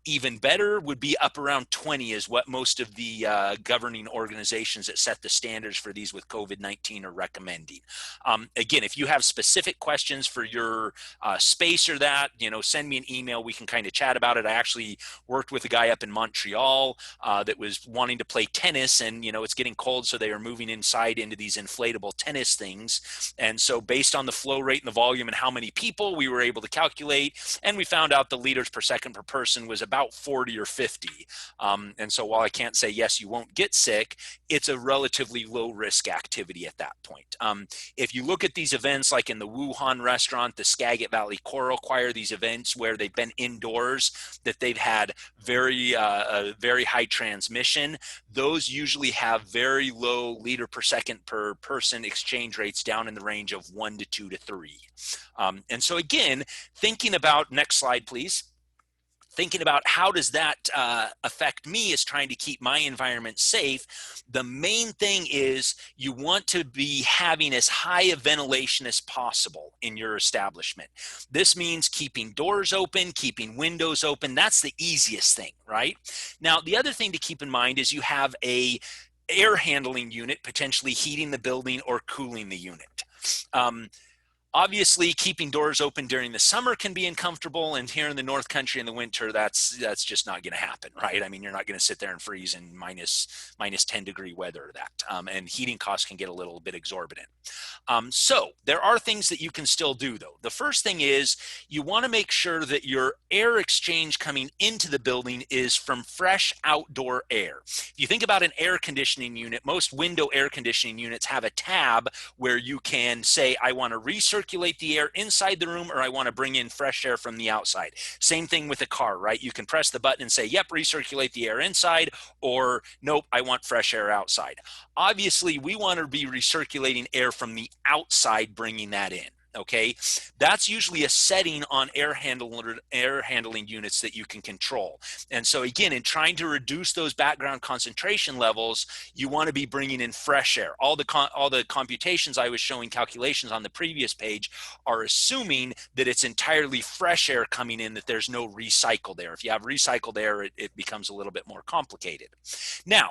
Even better would be up around 20 is what most of the governing organizations that set the standards for these with COVID-19 are recommending. Again, if you have specific questions for your space or that, send me an email. We can kind of chat about it. I actually worked with a guy up in Montreal that was wanting to play tennis, and it's getting cold, so they are moving inside into these inflatable tennis things. And so based on the flow rate and the volume and how many people, we were able to calculate, and we found out the liters per second per person was about 40 or 50. And so while I can't say yes, you won't get sick, it's a relatively low risk activity at that point. If you look at these events like in the Wuhan restaurant, the Skagit Valley Choral Choir, these events where they've been indoors, that they've had very high transmission, those usually have very low liter per second per person exchange rates down in the range of 1 to 2 to 3. And so again, thinking about, next slide, please. thinking about how does that affect me is trying to keep my environment safe. The main thing is you want to be having as high a ventilation as possible in your establishment. This means keeping doors open, keeping windows open. That's the easiest thing, right? Now, the other thing to keep in mind is you have a air handling unit potentially heating the building or cooling the unit. Obviously, keeping doors open during the summer can be uncomfortable, and here in the North Country in the winter, that's just not going to happen, right? I mean, you're not going to sit there and freeze in minus 10-degree weather. And heating costs can get a little bit exorbitant. So there are things that you can still do, though. The first thing is you want to make sure that your air exchange coming into the building is from fresh outdoor air. If you think about an air conditioning unit, most window air conditioning units have a tab where you can say, I want to recirculate the air inside the room, or I want to bring in fresh air from the outside. Same thing with a car, right? You can press the button and say, yep, recirculate the air inside, or nope, I want fresh air outside. Obviously, we want to be recirculating air from the outside, bringing that in. Okay, that's usually a setting on air handling units that you can control. And so again, in trying to reduce those background concentration levels, you want to be bringing in fresh air. All the computations I was showing, calculations on the previous page, are assuming that it's entirely fresh air coming in, that there's no recycled air. If you have recycled air, it becomes a little bit more complicated. Now,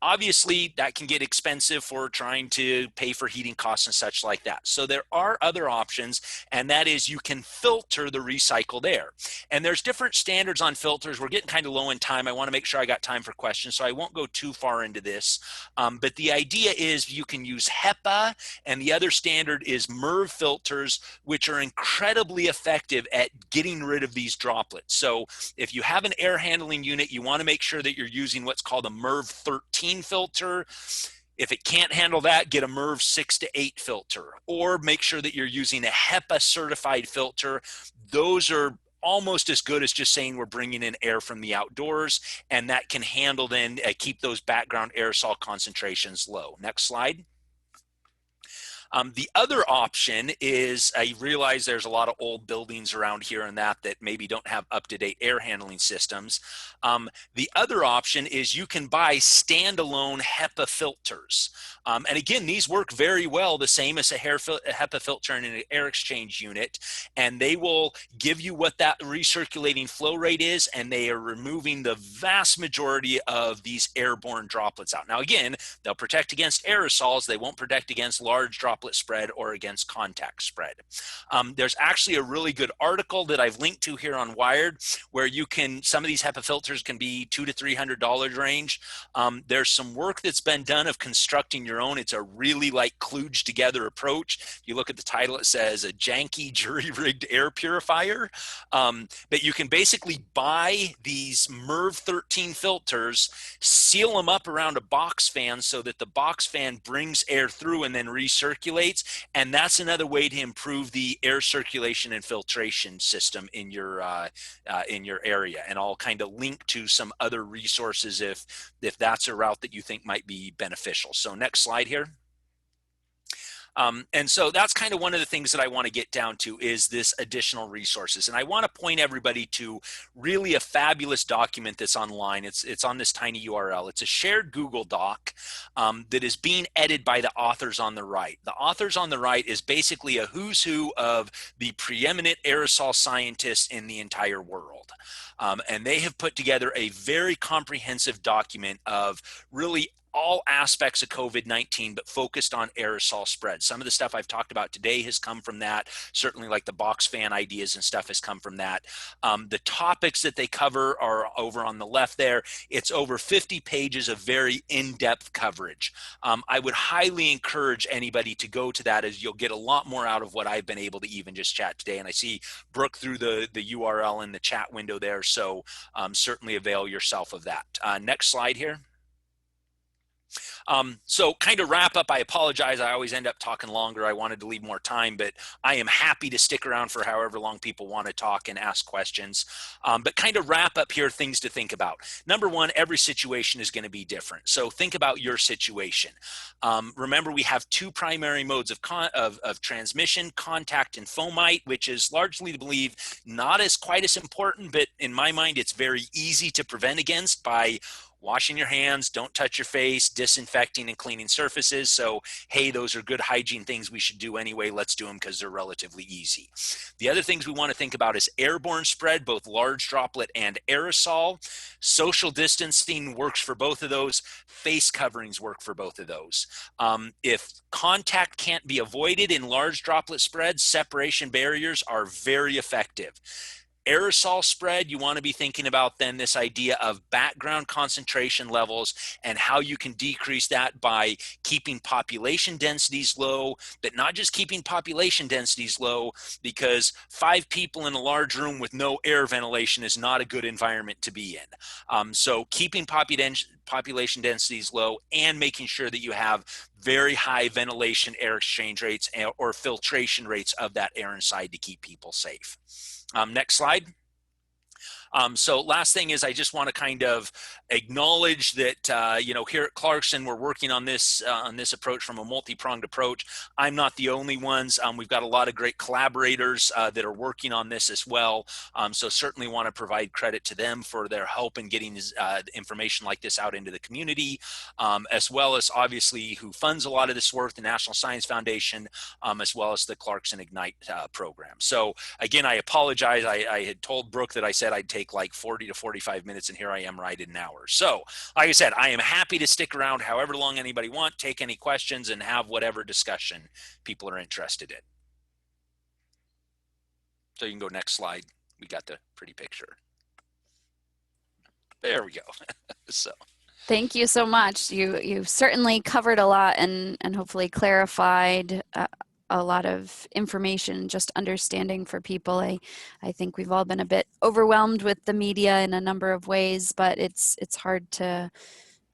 obviously, that can get expensive for trying to pay for heating costs and such like that. So there are other options, and that is you can filter the recycled air. And there's different standards on filters. We're getting kind of low in time. I want to make sure I got time for questions, so I won't go too far into this. But the idea is you can use HEPA, and the other standard is MERV filters, which are incredibly effective at getting rid of these droplets. So if you have an air handling unit, you want to make sure that you're using what's called a MERV 13 filter. If it can't handle that, get a MERV 6 to 8 filter, or make sure that you're using a HEPA certified filter. Those are almost as good as just saying we're bringing in air from the outdoors, and that can handle then keep those background aerosol concentrations low. Next slide. The other option is, I realize there's a lot of old buildings around here and that maybe don't have up-to-date air handling systems. The other option is you can buy standalone HEPA filters. And again, these work very well, the same as a HEPA filter in an air exchange unit, and they will give you what that recirculating flow rate is, and they are removing the vast majority of these airborne droplets out. Now again, they'll protect against aerosols, they won't protect against large droplet spread or against contact spread. There's actually a really good article that I've linked to here on Wired, where you can, some of these HEPA filters can be $200 to $300 range. There's some work that's been done of constructing your own. It's a really like kludged together approach. If you look at the title, it says a janky jury-rigged air purifier. But you can basically buy these MERV 13 filters, seal them up around a box fan so that the box fan brings air through and then recirculates. And that's another way to improve the air circulation and filtration system in your area. And I'll kind of link to some other resources if that's a route that you think might be beneficial. So next slide here. And so that's kind of one of the things that I want to get down to is this additional resources. And I want to point everybody to really a fabulous document that's online. It's on this tiny URL. It's a shared Google Doc that is being edited by the authors on the right. The authors on the right is basically a who's who of the preeminent aerosol scientists in the entire world. And they have put together a very comprehensive document of really all aspects of COVID-19, but focused on aerosol spread. Some of the stuff I've talked about today has come from that. Certainly like the box fan ideas and stuff has come from that. The topics that they cover are over on the left there. It's over 50 pages of very in-depth coverage. I would highly encourage anybody to go to that, as you'll get a lot more out of what I've been able to even just chat today. And I see Brooke through the URL in the chat window there. So certainly avail yourself of that. Next slide here. So kind of wrap up, I apologize. I always end up talking longer. I wanted to leave more time, but I am happy to stick around for however long people want to talk and ask questions. But kind of wrap up here, things to think about. Number one, every situation is going to be different. So think about your situation. Remember, we have two primary modes of transmission, contact and fomite, which is largely to believe not as quite as important, but in my mind, it's very easy to prevent against by washing your hands, don't touch your face, disinfecting and cleaning surfaces. So, hey, those are good hygiene things we should do anyway. Let's do them because they're relatively easy. The other things we want to think about is airborne spread, both large droplet and aerosol. Social distancing works for both of those. Face coverings work for both of those. If contact can't be avoided in large droplet spreads, separation barriers are very effective. Aerosol spread, you want to be thinking about then this idea of background concentration levels and how you can decrease that by keeping population densities low, but not just keeping population densities low, because 5 people in a large room with no air ventilation is not a good environment to be in. So keeping population densities low and making sure that you have very high ventilation air exchange rates or filtration rates of that air inside to keep people safe. Next slide. So last thing is I just want to kind of acknowledge that, you know, here at Clarkson, we're working on this approach from a multi-pronged approach. I'm not the only ones. We've got a lot of great collaborators that are working on this as well. So certainly want to provide credit to them for their help in getting information like this out into the community, as well as obviously who funds a lot of this work, the National Science Foundation, as well as the Clarkson Ignite program. So again, I apologize. I had told Brooke that I said I'd take like 40 to 45 minutes, and here I am right in an hour. So like I said, I am happy to stick around however long anybody wants, take any questions, and have whatever discussion people are interested in. So you can go next slide. We got the pretty picture. There we go. So
thank you so much. You certainly covered a lot and hopefully clarified a lot of information, just understanding for people. I think we've all been a bit overwhelmed with the media in a number of ways, but it's hard to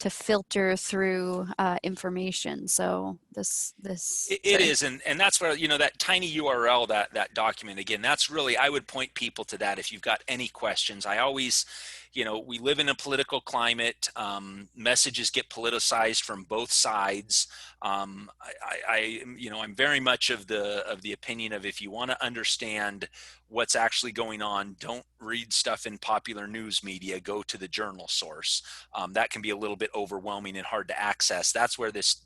filter through information. So
it is, and that's where, you know, that tiny URL, that document, again, that's really, I would point people to that if you've got any questions. I always, you know, we live in a political climate. Messages get politicized from both sides. You know, I'm very much of the opinion of, if you want to understand what's actually going on, don't read stuff in popular news media, go to the journal source. That can be a little bit overwhelming and hard to access. That's where this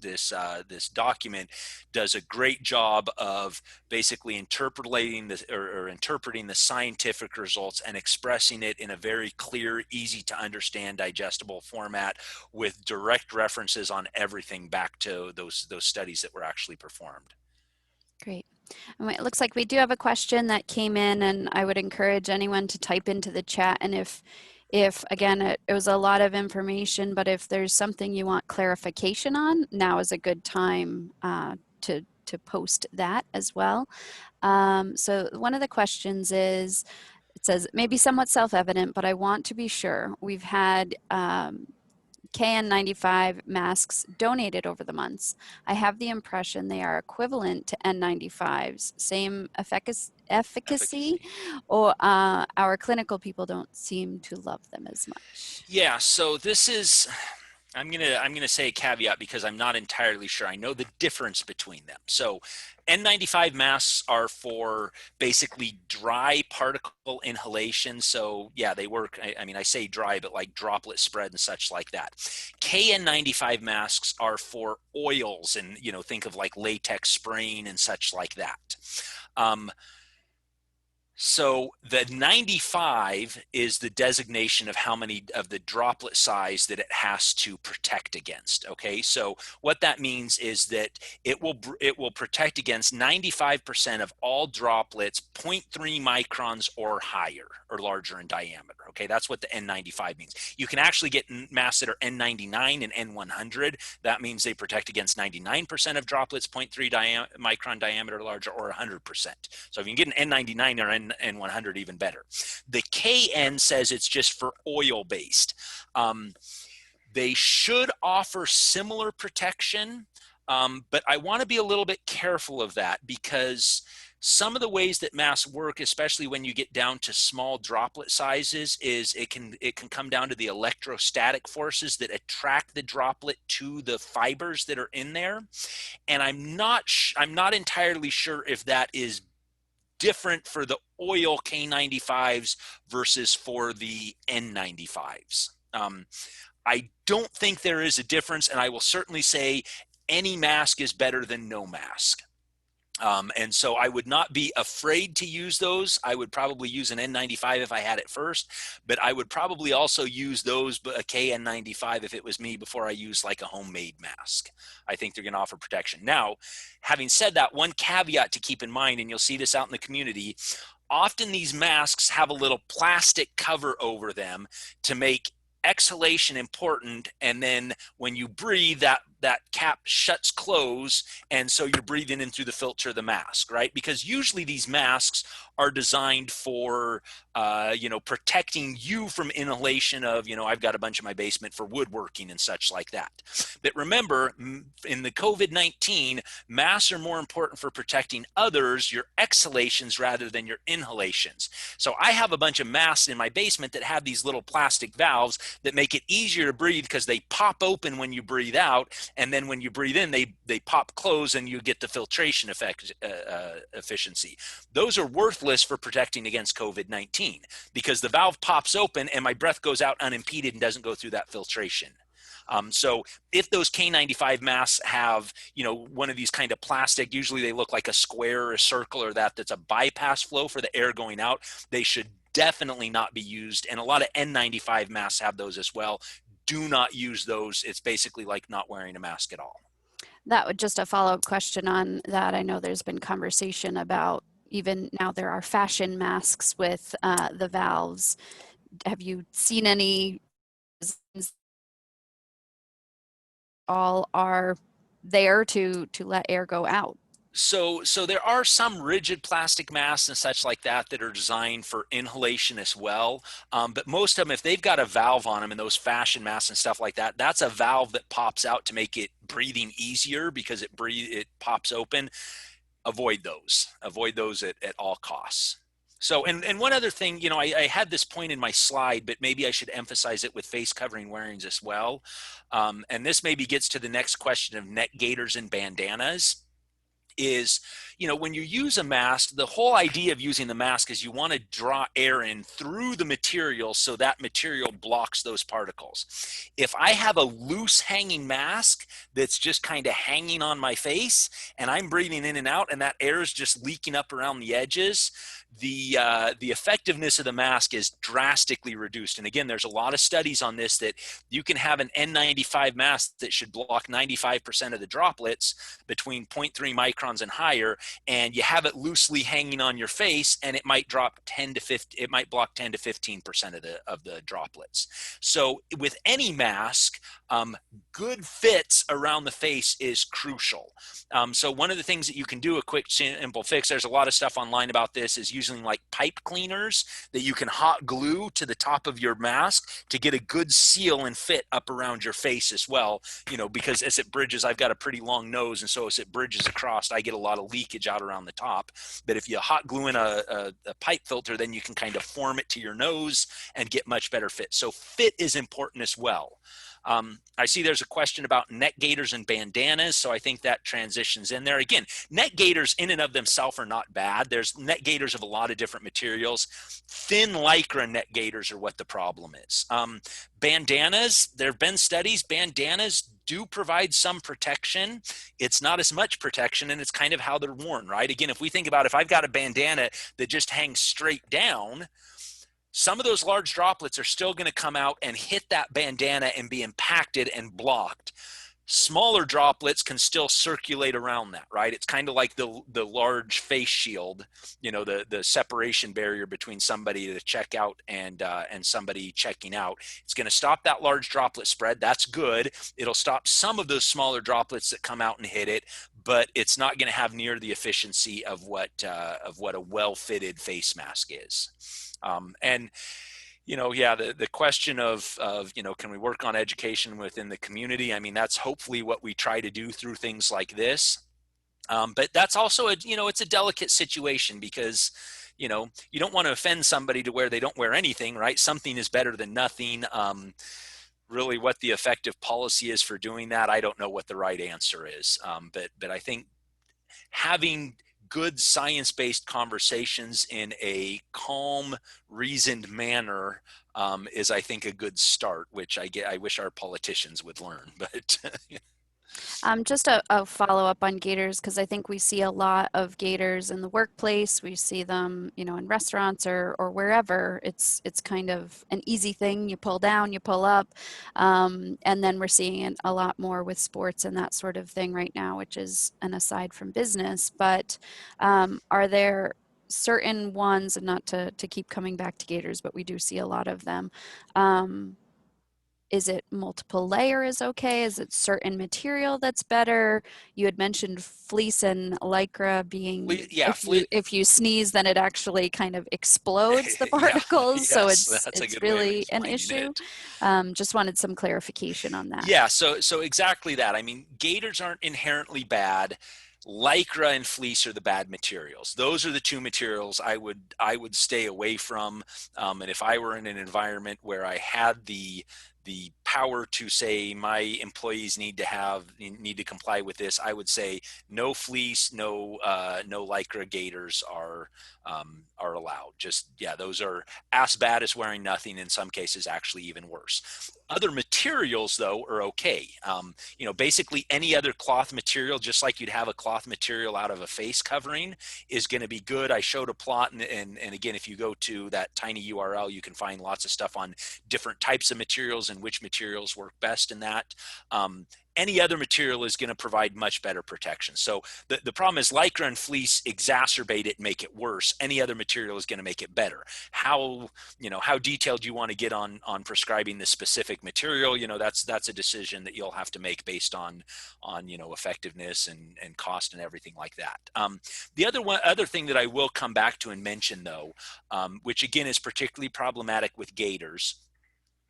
document does a great job of basically interpreting the scientific results and expressing it in a very clear, easy to understand, digestible format with direct references on everything back to those studies that were actually performed.
Great. And it looks like we do have a question that came in, and I would encourage anyone to type into the chat. And if again, it was a lot of information, but if there's something you want clarification on, now is a good time to post that as well. So one of the questions is, it says, maybe somewhat self-evident, but I want to be sure. We've had KN95 masks donated over the months. I have the impression they are equivalent to N95s, same efficacy, or our clinical people don't seem to love them as much.
Yeah, so this is, I'm gonna say a caveat because I'm not entirely sure. I know the difference between them. So N95 masks are for basically dry particle inhalation. So yeah, they work. I mean, I say dry, but like droplet spread and such like that. KN95 masks are for oils, and, you know, think of like latex spraying and such like that. So the 95 is the designation of how many of the droplet size that it has to protect against. Okay, so what that means is that it will protect against 95% of all droplets 0.3 microns or higher or larger in diameter. Okay, that's what the N95 means. You can actually get masks that are N99 and N100. That means they protect against 99% of droplets 0.3 micron diameter or larger, or 100%. So if you can get an N99 or N100, even better. The KN says it's just for oil-based. They should offer similar protection, but I want to be a little bit careful of that, because some of the ways that masks work, especially when you get down to small droplet sizes, is it can come down to the electrostatic forces that attract the droplet to the fibers that are in there. And I'm not entirely sure if that is different for the oil K95s versus for the N95s. I don't think there is a difference, and I will certainly say any mask is better than no mask. And so I would not be afraid to use those. I would probably use an N95 if I had it first, but I would probably also use those, a KN95 if it was me, before I use like a homemade mask. I think they're going to offer protection. Now, having said that, one caveat to keep in mind, and you'll see this out in the community, often these masks have a little plastic cover over them to make exhalation important, and then when you breathe, that cap shuts close, and so you're breathing in through the filter of the mask, right? Because usually these masks are designed for protecting you from inhalation of, I've got a bunch in my basement for woodworking and such like that. But remember, in the COVID-19, masks are more important for protecting others, your exhalations, rather than your inhalations. So I have a bunch of masks in my basement that have these little plastic valves that make it easier to breathe, because they pop open when you breathe out, and then when you breathe in, they pop close, and you get the filtration efficiency. Those are worthless for protecting against COVID-19, because the valve pops open and my breath goes out unimpeded and doesn't go through that filtration. So if those K95 masks have, one of these kind of plastic, usually they look like a square or a circle or that's a bypass flow for the air going out, they should definitely not be used. And a lot of N95 masks have those as well. Do not use those. It's basically like not wearing a mask at all.
That would just a follow-up question on that. I know there's been conversation about, even now there are fashion masks with the valves. Have you seen any? All are there to let air go out.
So there are some rigid plastic masks and such like that are designed for inhalation as well. But most of them, if they've got a valve on them, and those fashion masks and stuff like that, that's a valve that pops out to make it breathing easier, because it pops open. Avoid those at all costs. So, and one other thing, I had this point in my slide, but maybe I should emphasize it with face covering wearings as well. And this maybe gets to the next question of neck gaiters and bandanas. Is, when you use a mask, the whole idea of using the mask is you want to draw air in through the material, so that material blocks those particles. If I have a loose hanging mask that's just kind of hanging on my face, and I'm breathing in and out, and that air is just leaking up around the edges, the effectiveness of the mask is drastically reduced. And again, there's a lot of studies on this, that you can have an N95 mask that should block 95% of the droplets between 0.3 microns and higher, and you have it loosely hanging on your face, and it might drop 10 to 50, it might block 10 to 15% of the droplets. So with any mask, good fits around the face is crucial. So one of the things that you can do, a quick simple fix, there's a lot of stuff online about this, is using like pipe cleaners that you can hot glue to the top of your mask to get a good seal and fit up around your face as well, because as it bridges, I've got a pretty long nose, and so as it bridges across, I get a lot of leakage out around the top. But if you hot glue in a pipe filter, then you can kind of form it to your nose and get much better fit. So fit is important as well. I see there's a question about neck gaiters and bandanas, so I think that transitions in there. Again, neck gaiters in and of themselves are not bad. There's neck gaiters of a lot of different materials. Thin Lycra neck gaiters are what the problem is. Bandanas, there have been studies, bandanas do provide some protection. It's not as much protection, and it's kind of how they're worn, right? Again, if we think about, if I've got a bandana that just hangs straight down, some of those large droplets are still going to come out and hit that bandana and be impacted and blocked. Smaller droplets can still circulate around that, right? It's kind of like the large face shield, the separation barrier between somebody to check out and somebody checking out. It's going to stop that large droplet spread. That's good. It'll stop some of those smaller droplets that come out and hit it, but it's not going to have near the efficiency of what a well-fitted face mask is. And Yeah, the question of, can we work on education within the community? I mean, that's hopefully what we try to do through things like this. But that's also it's a delicate situation because, you don't want to offend somebody to where they don't wear anything, right? Something is better than nothing. Really what the effective policy is for doing that, I don't know what the right answer is. But I think having good science-based conversations in a calm, reasoned manner is, I think, a good start, which I wish our politicians would learn. But
Just a follow-up on gators, because I think we see a lot of gators in the workplace. We see them, in restaurants or wherever. It's kind of an easy thing. You pull down, you pull up. And then we're seeing it a lot more with sports and that sort of thing right now, which is an aside from business. But are there certain ones, and not to keep coming back to gators, but we do see a lot of them. Is it multiple layer is okay? Is it certain material that's better? You had mentioned fleece and lycra being,
yeah,
if you sneeze, then it actually kind of explodes the
yeah,
particles. So
yes, that's a
it's
good way of
really an
explaining
issue.
it.
Just wanted some clarification on that.
Yeah, so exactly that. I mean, gators aren't inherently bad. Lycra and fleece are the bad materials. Those are the two materials I would stay away from. And if I were in an environment where I had the power to say my employees need to comply with this, I would say no fleece, no lycra gaiters are allowed. Just, yeah, those are as bad as wearing nothing, in some cases actually even worse. Other materials, though, are okay. Basically any other cloth material, just like you'd have a cloth material out of a face covering, is going to be good. I showed a plot, and again, if you go to that tiny URL, you can find lots of stuff on different types of materials and which materials work best in that. Any other material is going to provide much better protection. So the problem is lycra and fleece exacerbate it and make it worse. Any other material is going to make it better. How detailed you want to get on prescribing the specific material, that's a decision that you'll have to make based on effectiveness and cost and everything like that. The other thing that I will come back to and mention, though, which again is particularly problematic with gaiters,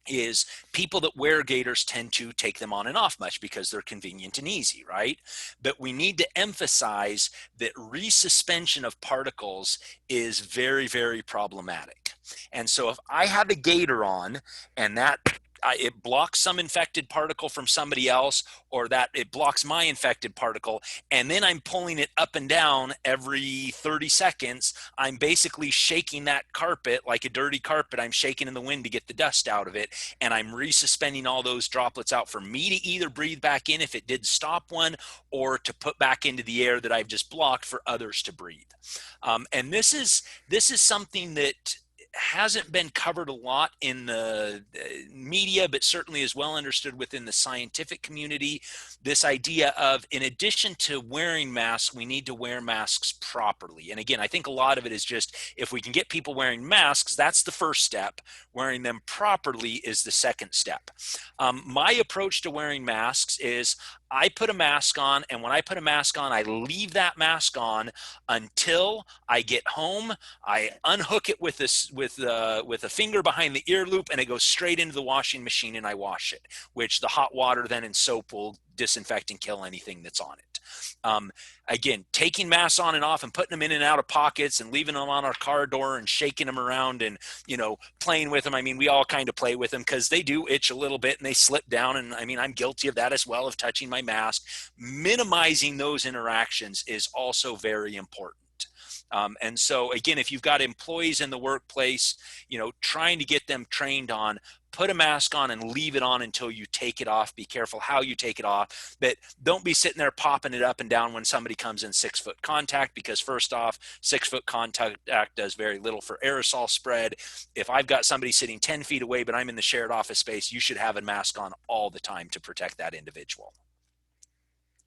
is people that wear gaiters tend to take them on and off much because they're convenient and easy, right? But we need to emphasize that resuspension of particles is very, very problematic. And so if I have a gaiter on and it blocks some infected particle from somebody else, or that it blocks my infected particle, and then I'm pulling it up and down every 30 seconds, I'm basically shaking that carpet like a dirty carpet. I'm shaking in the wind to get the dust out of it, and I'm resuspending all those droplets out for me to either breathe back in if it did stop one, or to put back into the air that I've just blocked for others to breathe. And this is something that hasn't been covered a lot in the media, but certainly is well understood within the scientific community. This idea of, in addition to wearing masks, we need to wear masks properly. And again, I think a lot of it is just, if we can get people wearing masks, that's the first step. Wearing them properly is the second step. My approach to wearing masks is, I put a mask on, and when I put a mask on, I leave that mask on until I get home. I unhook it with a finger behind the ear loop, and it goes straight into the washing machine, and I wash it, which the hot water then and soap will disinfect and kill anything that's on it. Again, taking masks on and off and putting them in and out of pockets and leaving them on our car door and shaking them around and, playing with them. I mean, we all kind of play with them because they do itch a little bit and they slip down. And I mean, I'm guilty of that as well, of touching my mask. Minimizing those interactions is also very important. And so again, if you've got employees in the workplace, trying to get them trained on, put a mask on and leave it on until you take it off. Be careful how you take it off, but don't be sitting there popping it up and down when somebody comes in 6-foot contact, because first off, 6-foot contact does very little for aerosol spread. If I've got somebody sitting 10 feet away, but I'm in the shared office space, you should have a mask on all the time to protect that individual.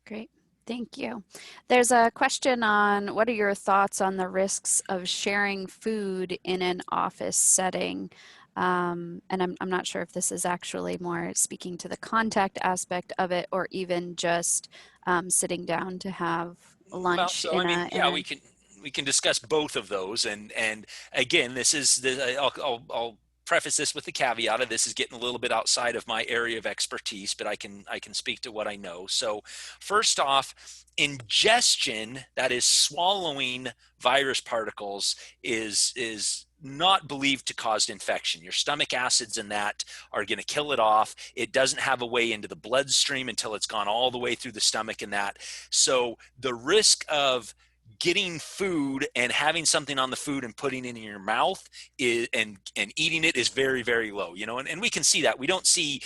Great. Thank you. There's a question on, what are your thoughts on the risks of sharing food in an office setting? And I'm not sure if this is actually more speaking to the contact aspect of it, or even just sitting down to have lunch.
We can discuss both of those. And again, I'll preface this with the caveat of this is getting a little bit outside of my area of expertise, but I can speak to what I know. So first off, ingestion, that is swallowing virus particles, is not believed to cause infection. Your stomach acids in that are going to kill it off. It doesn't have a way into the bloodstream until it's gone all the way through the stomach and that. So the risk of getting food and having something on the food and putting it in your mouth and eating it is very, very low, and we can see that. We don't see,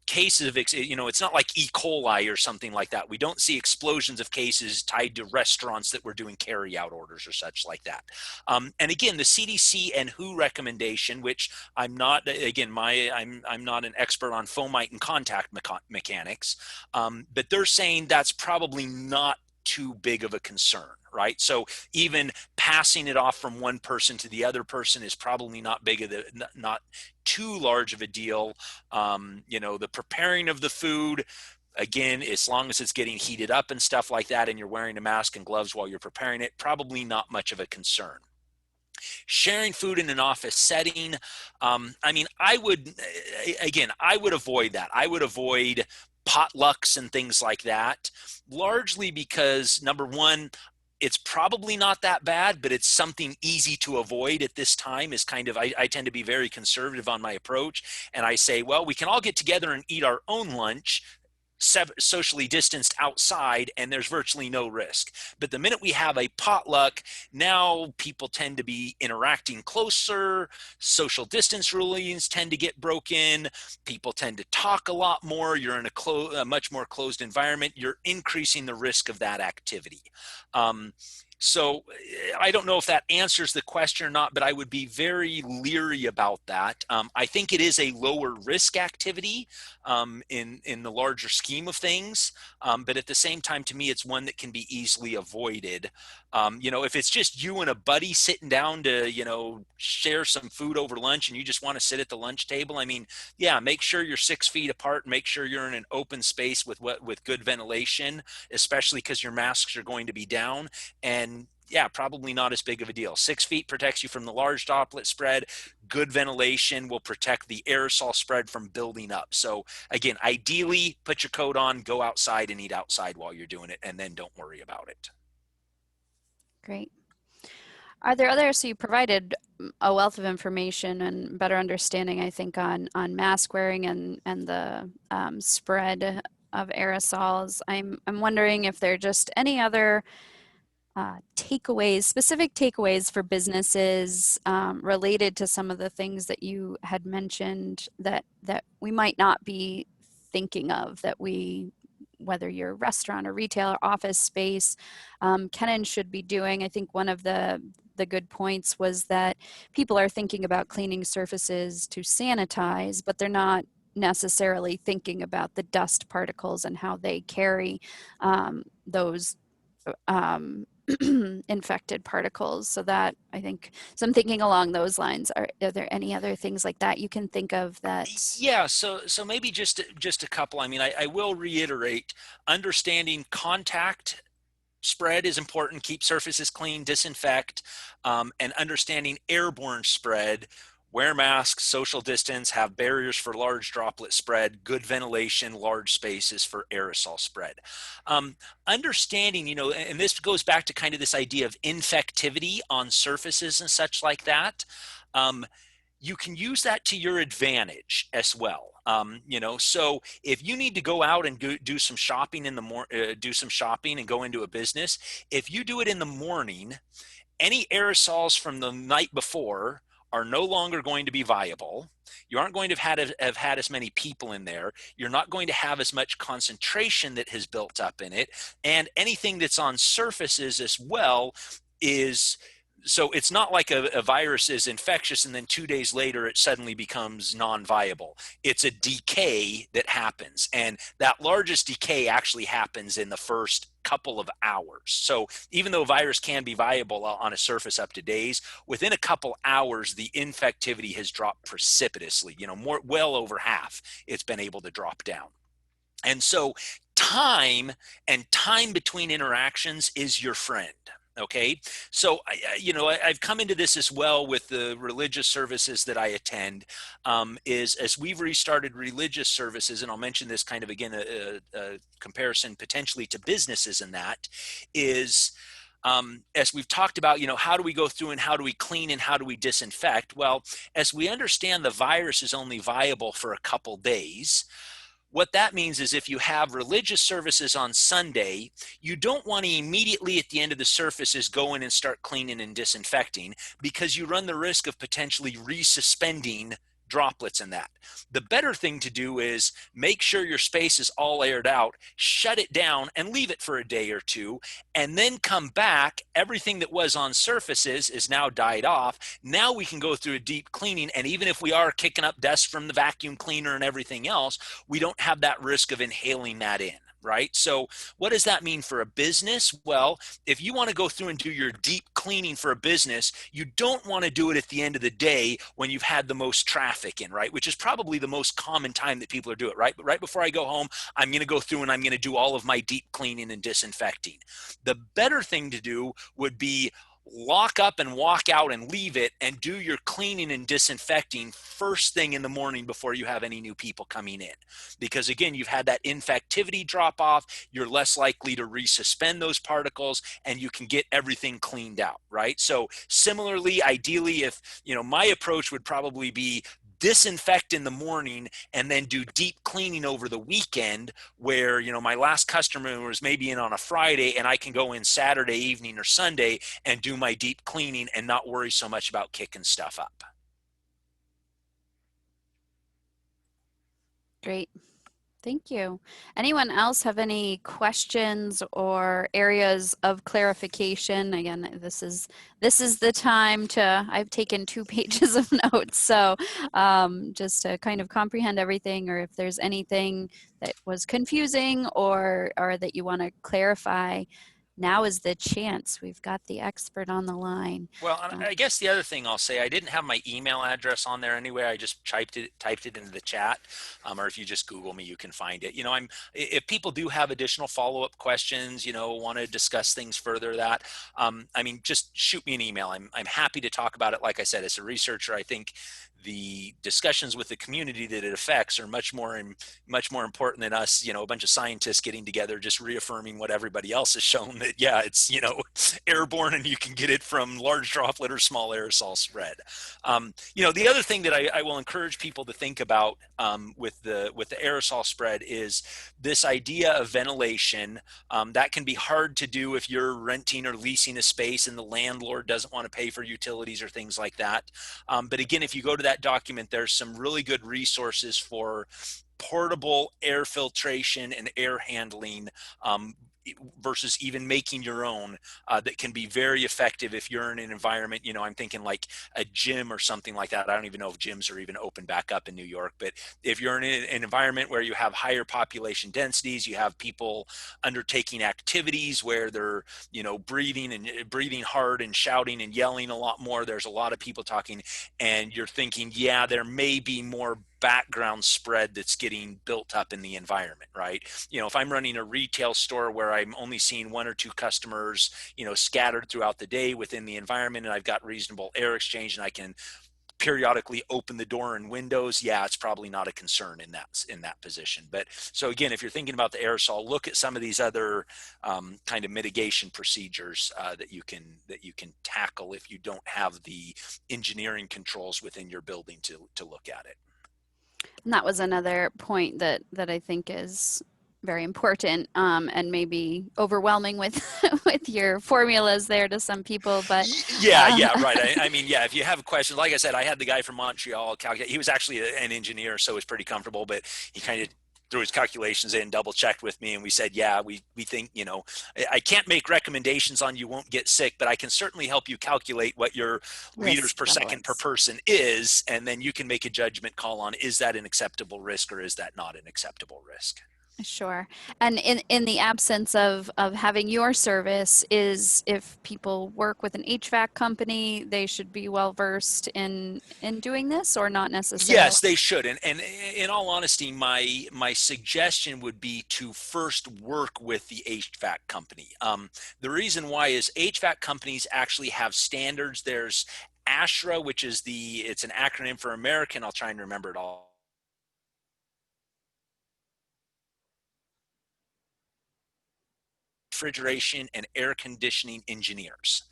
cases of, it's not like E. coli or something like that. We don't see explosions of cases tied to restaurants that were doing carry out orders or such like that. And again, the CDC and WHO recommendation, which I'm not, again, I'm not an expert on fomite and contact mechanics, but they're saying that's probably not too big of a concern, right? So even passing it off from one person to the other person is probably not too large of a deal. The preparing of the food, again, as long as it's getting heated up and stuff like that, and you're wearing a mask and gloves while you're preparing it, probably not much of a concern. Sharing food in an office setting, I would avoid that. I would avoid potlucks and things like that, largely because, number one, it's probably not that bad, but it's something easy to avoid at this time. Is kind of, I tend to be very conservative on my approach, and I say, well, we can all get together and eat our own lunch, socially distanced outside, and there's virtually no risk. But the minute we have a potluck, now people tend to be interacting closer, social distance rulings tend to get broken, people tend to talk a lot more, you're in a much more closed environment, you're increasing the risk of that activity. So I don't know if that answers the question or not, but I would be very leery about that. I think it is a lower risk activity in the larger scheme of things, but at the same time, to me, it's one that can be easily avoided. If it's just you and a buddy sitting down to, share some food over lunch and you just want to sit at the lunch table, make sure you're 6 feet apart, make sure you're in an open space with good ventilation, especially because your masks are going to be down. And yeah, probably not as big of a deal. 6 feet protects you from the large droplet spread. Good ventilation will protect the aerosol spread from building up. So again, ideally, put your coat on, go outside and eat outside while you're doing it, and then don't worry about it.
Great. Are there others? So you provided a wealth of information and better understanding, I think, on mask wearing and the spread of aerosols. I'm wondering if there are just any other specific takeaways for businesses related to some of the things that you had mentioned that we might not be thinking of, whether you're a restaurant or retail or office space, Canton should be doing. I think one of the good points was that people are thinking about cleaning surfaces to sanitize, but they're not necessarily thinking about the dust particles and how they carry those infected particles. So that, I think, so I'm thinking along those lines. Are there any other things like that you can think of that?
Yeah, so maybe just a couple. I will reiterate, understanding contact spread is important. Keep surfaces clean, disinfect, and understanding airborne spread. Wear masks, social distance, have barriers for large droplet spread, good ventilation, large spaces for aerosol spread. Understanding, and this goes back to kind of this idea of infectivity on surfaces and such like that. You can use that to your advantage as well. So if you need to go out and do some shopping do some shopping and go into a business, if you do it in the morning, any aerosols from the night before are no longer going to be viable. You aren't going to have had as many people in there. You're not going to have as much concentration that has built up in it. And anything that's on surfaces as well so it's not like a virus is infectious and then 2 days later it suddenly becomes non-viable. It's a decay that happens, and that largest decay actually happens in the first couple of hours. So even though a virus can be viable on a surface up to days, within a couple hours the infectivity has dropped precipitously. Well over half it's been able to drop down. And so time between interactions is your friend. Okay, so I've come into this as well with the religious services that I attend. Is as we've restarted religious services, and I'll mention this kind of again a comparison potentially to businesses, and that is as we've talked about, how do we go through and how do we clean and how do we disinfect? Well, as we understand, the virus is only viable for a couple days. What that means is if you have religious services on Sunday, you don't want to immediately at the end of the services go in and start cleaning and disinfecting, because you run the risk of potentially resuspending droplets in that. The better thing to do is make sure your space is all aired out, shut it down and leave it for a day or two, and then come back. Everything that was on surfaces is now died off. Now we can go through a deep cleaning, and even if we are kicking up dust from the vacuum cleaner and everything else, we don't have that risk of inhaling that in. Right? So what does that mean for a business? Well, if you want to go through and do your deep cleaning for a business, you don't want to do it at the end of the day when you've had the most traffic in, right? Which is probably the most common time that people are doing it, right? But right before I go home, I'm going to go through and I'm going to do all of my deep cleaning and disinfecting. The better thing to do would be lock up and walk out and leave it and do your cleaning and disinfecting first thing in the morning before you have any new people coming in. Because again, you've had that infectivity drop off, you're less likely to resuspend those particles, and you can get everything cleaned out, right? So similarly, ideally, if, my approach would probably be disinfect in the morning and then do deep cleaning over the weekend, where my last customer was maybe in on a Friday and I can go in Saturday evening or Sunday and do my deep cleaning and not worry so much about kicking stuff up.
Great. Thank you. Anyone else have any questions or areas of clarification? Again, this is the time I've taken 2 pages of notes, so just to kind of comprehend everything, or if there's anything that was confusing or that you want to clarify, now is the chance. We've got the expert on the line.
Well, I guess the other thing I'll say, I didn't have my email address on there anyway. I just typed it into the chat, or if you just Google me, you can find it. If people do have additional follow-up questions, want to discuss things further, just shoot me an email. I'm happy to talk about it. Like I said, as a researcher, I think the discussions with the community that it affects are much more important than us, a bunch of scientists getting together, just reaffirming what everybody else has shown, that, yeah, it's, airborne and you can get it from large droplet or small aerosol spread. The other thing that I will encourage people to think about with the aerosol spread is this idea of ventilation. That can be hard to do if you're renting or leasing a space and the landlord doesn't want to pay for utilities or things like that. But again, if you go to that document, there's some really good resources for portable air filtration and air handling, versus even making your own, that can be very effective if you're in an environment, I'm thinking like a gym or something like that. I don't even know if gyms are even open back up in New York, but if you're in an environment where you have higher population densities, you have people undertaking activities where they're, breathing hard and shouting and yelling a lot more. There's a lot of people talking, and you're thinking, yeah, there may be more background spread that's getting built up in the environment, right? If I'm running a retail store where I'm only seeing 1 or 2 customers, scattered throughout the day within the environment, and I've got reasonable air exchange and I can periodically open the door and windows, yeah, it's probably not a concern in that position. But so again, if you're thinking about the aerosol, look at some of these other kind of mitigation procedures that you can tackle if you don't have the engineering controls within your building to look at it.
And that was another point that I think is very important, and maybe overwhelming with with your formulas there to some people, but
yeah, right. If you have a question, like I said, I had the guy from Montreal calculate. He was actually an engineer, so it was pretty comfortable, but he kind of threw his calculations in, double checked with me, and we said, yeah, we think, I can't make recommendations on you won't get sick, but I can certainly help you calculate what your liters per second per person is, and then you can make a judgment call on, is that an acceptable risk or is that not an acceptable risk?
Sure. And in the absence of having your service, is if people work with an HVAC company, they should be well versed in doing this, or not necessarily?
Yes, they should. And in all honesty, my suggestion would be to first work with the HVAC company. The reason why is HVAC companies actually have standards. There's ASHRA, which is it's an acronym for American. I'll try and remember it all. Refrigeration and air conditioning engineers.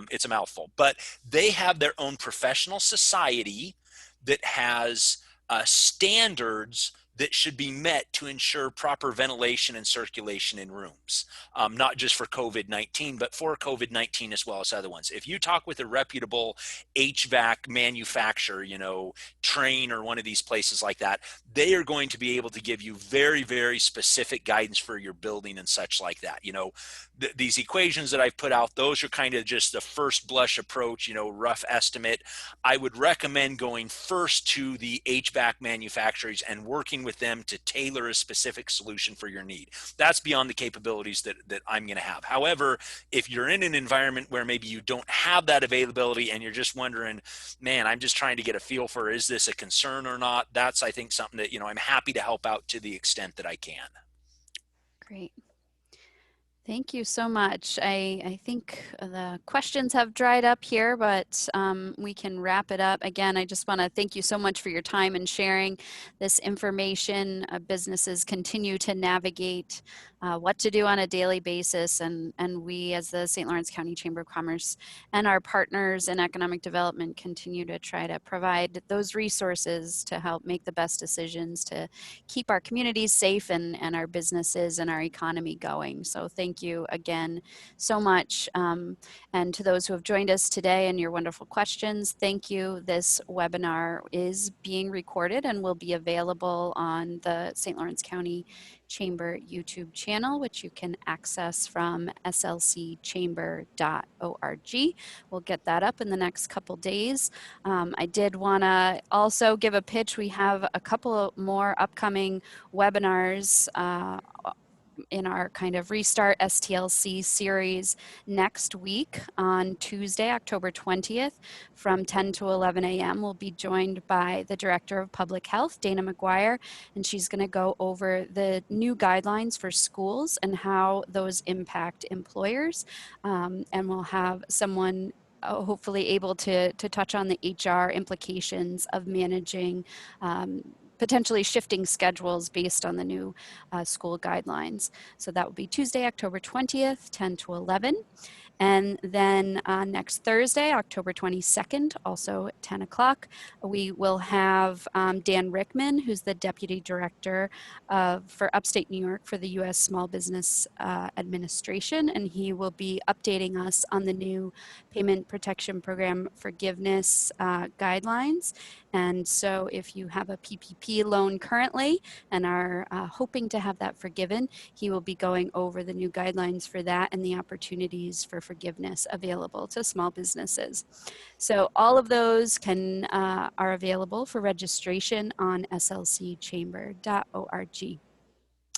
It's a mouthful, but they have their own professional society that has standards that should be met to ensure proper ventilation and circulation in rooms, not just for COVID-19, but for COVID-19 as well as other ones. If you talk with a reputable HVAC manufacturer, Train or one of these places like that, they are going to be able to give you very, very specific guidance for your building and such like that. These equations that I've put out, those are kind of just the first blush approach, rough estimate. I would recommend going first to the HVAC manufacturers and working with them to tailor a specific solution for your need. That's beyond the capabilities that I'm going to have. However, if you're in an environment where maybe you don't have that availability and you're just wondering, man, I'm just trying to get a feel for, is this a concern or not? That's, I think, something that, I'm happy to help out to the extent that I can.
Great. Thank you so much. I think the questions have dried up here, but we can wrap it up. Again, I just want to thank you so much for your time and sharing this information. Businesses continue to navigate what to do on a daily basis, and we as the St. Lawrence County Chamber of Commerce and our partners in economic development continue to try to provide those resources to help make the best decisions to keep our communities safe and our businesses and our economy going. So thank you again so much. And to those who have joined us today and your wonderful questions, thank you. This webinar is being recorded and will be available on the St. Lawrence County Chamber YouTube channel, which you can access from slcchamber.org. We'll get that up in the next couple days. I did want to also give a pitch. We have a couple more upcoming webinars in our kind of Restart STLC series next week on Tuesday, October 20th from 10 to 11 a.m. We'll be joined by the Director of Public Health, Dana McGuire, and she's going to go over the new guidelines for schools and how those impact employers. And we'll have someone hopefully able to touch on the HR implications of managing potentially shifting schedules based on the new school guidelines. So that will be Tuesday, October 20th, 10 to 11. And then next Thursday, October 22nd, also at 10 o'clock, we will have Dan Rickman, who's the Deputy Director for Upstate New York for the U.S. Small Business Administration, and he will be updating us on the new Payment Protection Program forgiveness guidelines. And so if you have a PPP loan currently and are hoping to have that forgiven, he will be going over the new guidelines for that and the opportunities for forgiveness available to small businesses. So all of those are available for registration on slcchamber.org.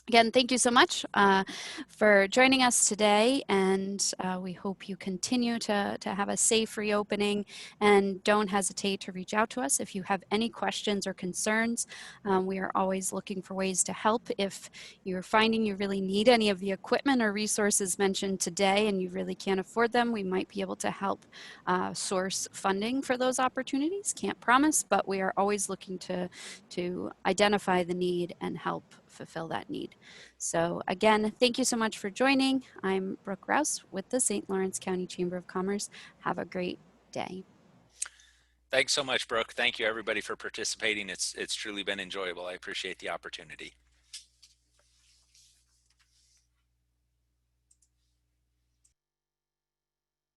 Again, thank you so much for joining us today, and we hope you continue to have a safe reopening, and don't hesitate to reach out to us if you have any questions or concerns. We are always looking for ways to help. If you're finding you really need any of the equipment or resources mentioned today and you really can't afford them, we might be able to help source funding for those opportunities. Can't promise, but we are always looking to identify the need and help fulfill that need. So again, thank you so much for joining. I'm Brooke Rouse with the St. Lawrence County Chamber of Commerce. Have a great day.
Thanks so much, Brooke. Thank you everybody for participating. It's truly been enjoyable. I appreciate the opportunity.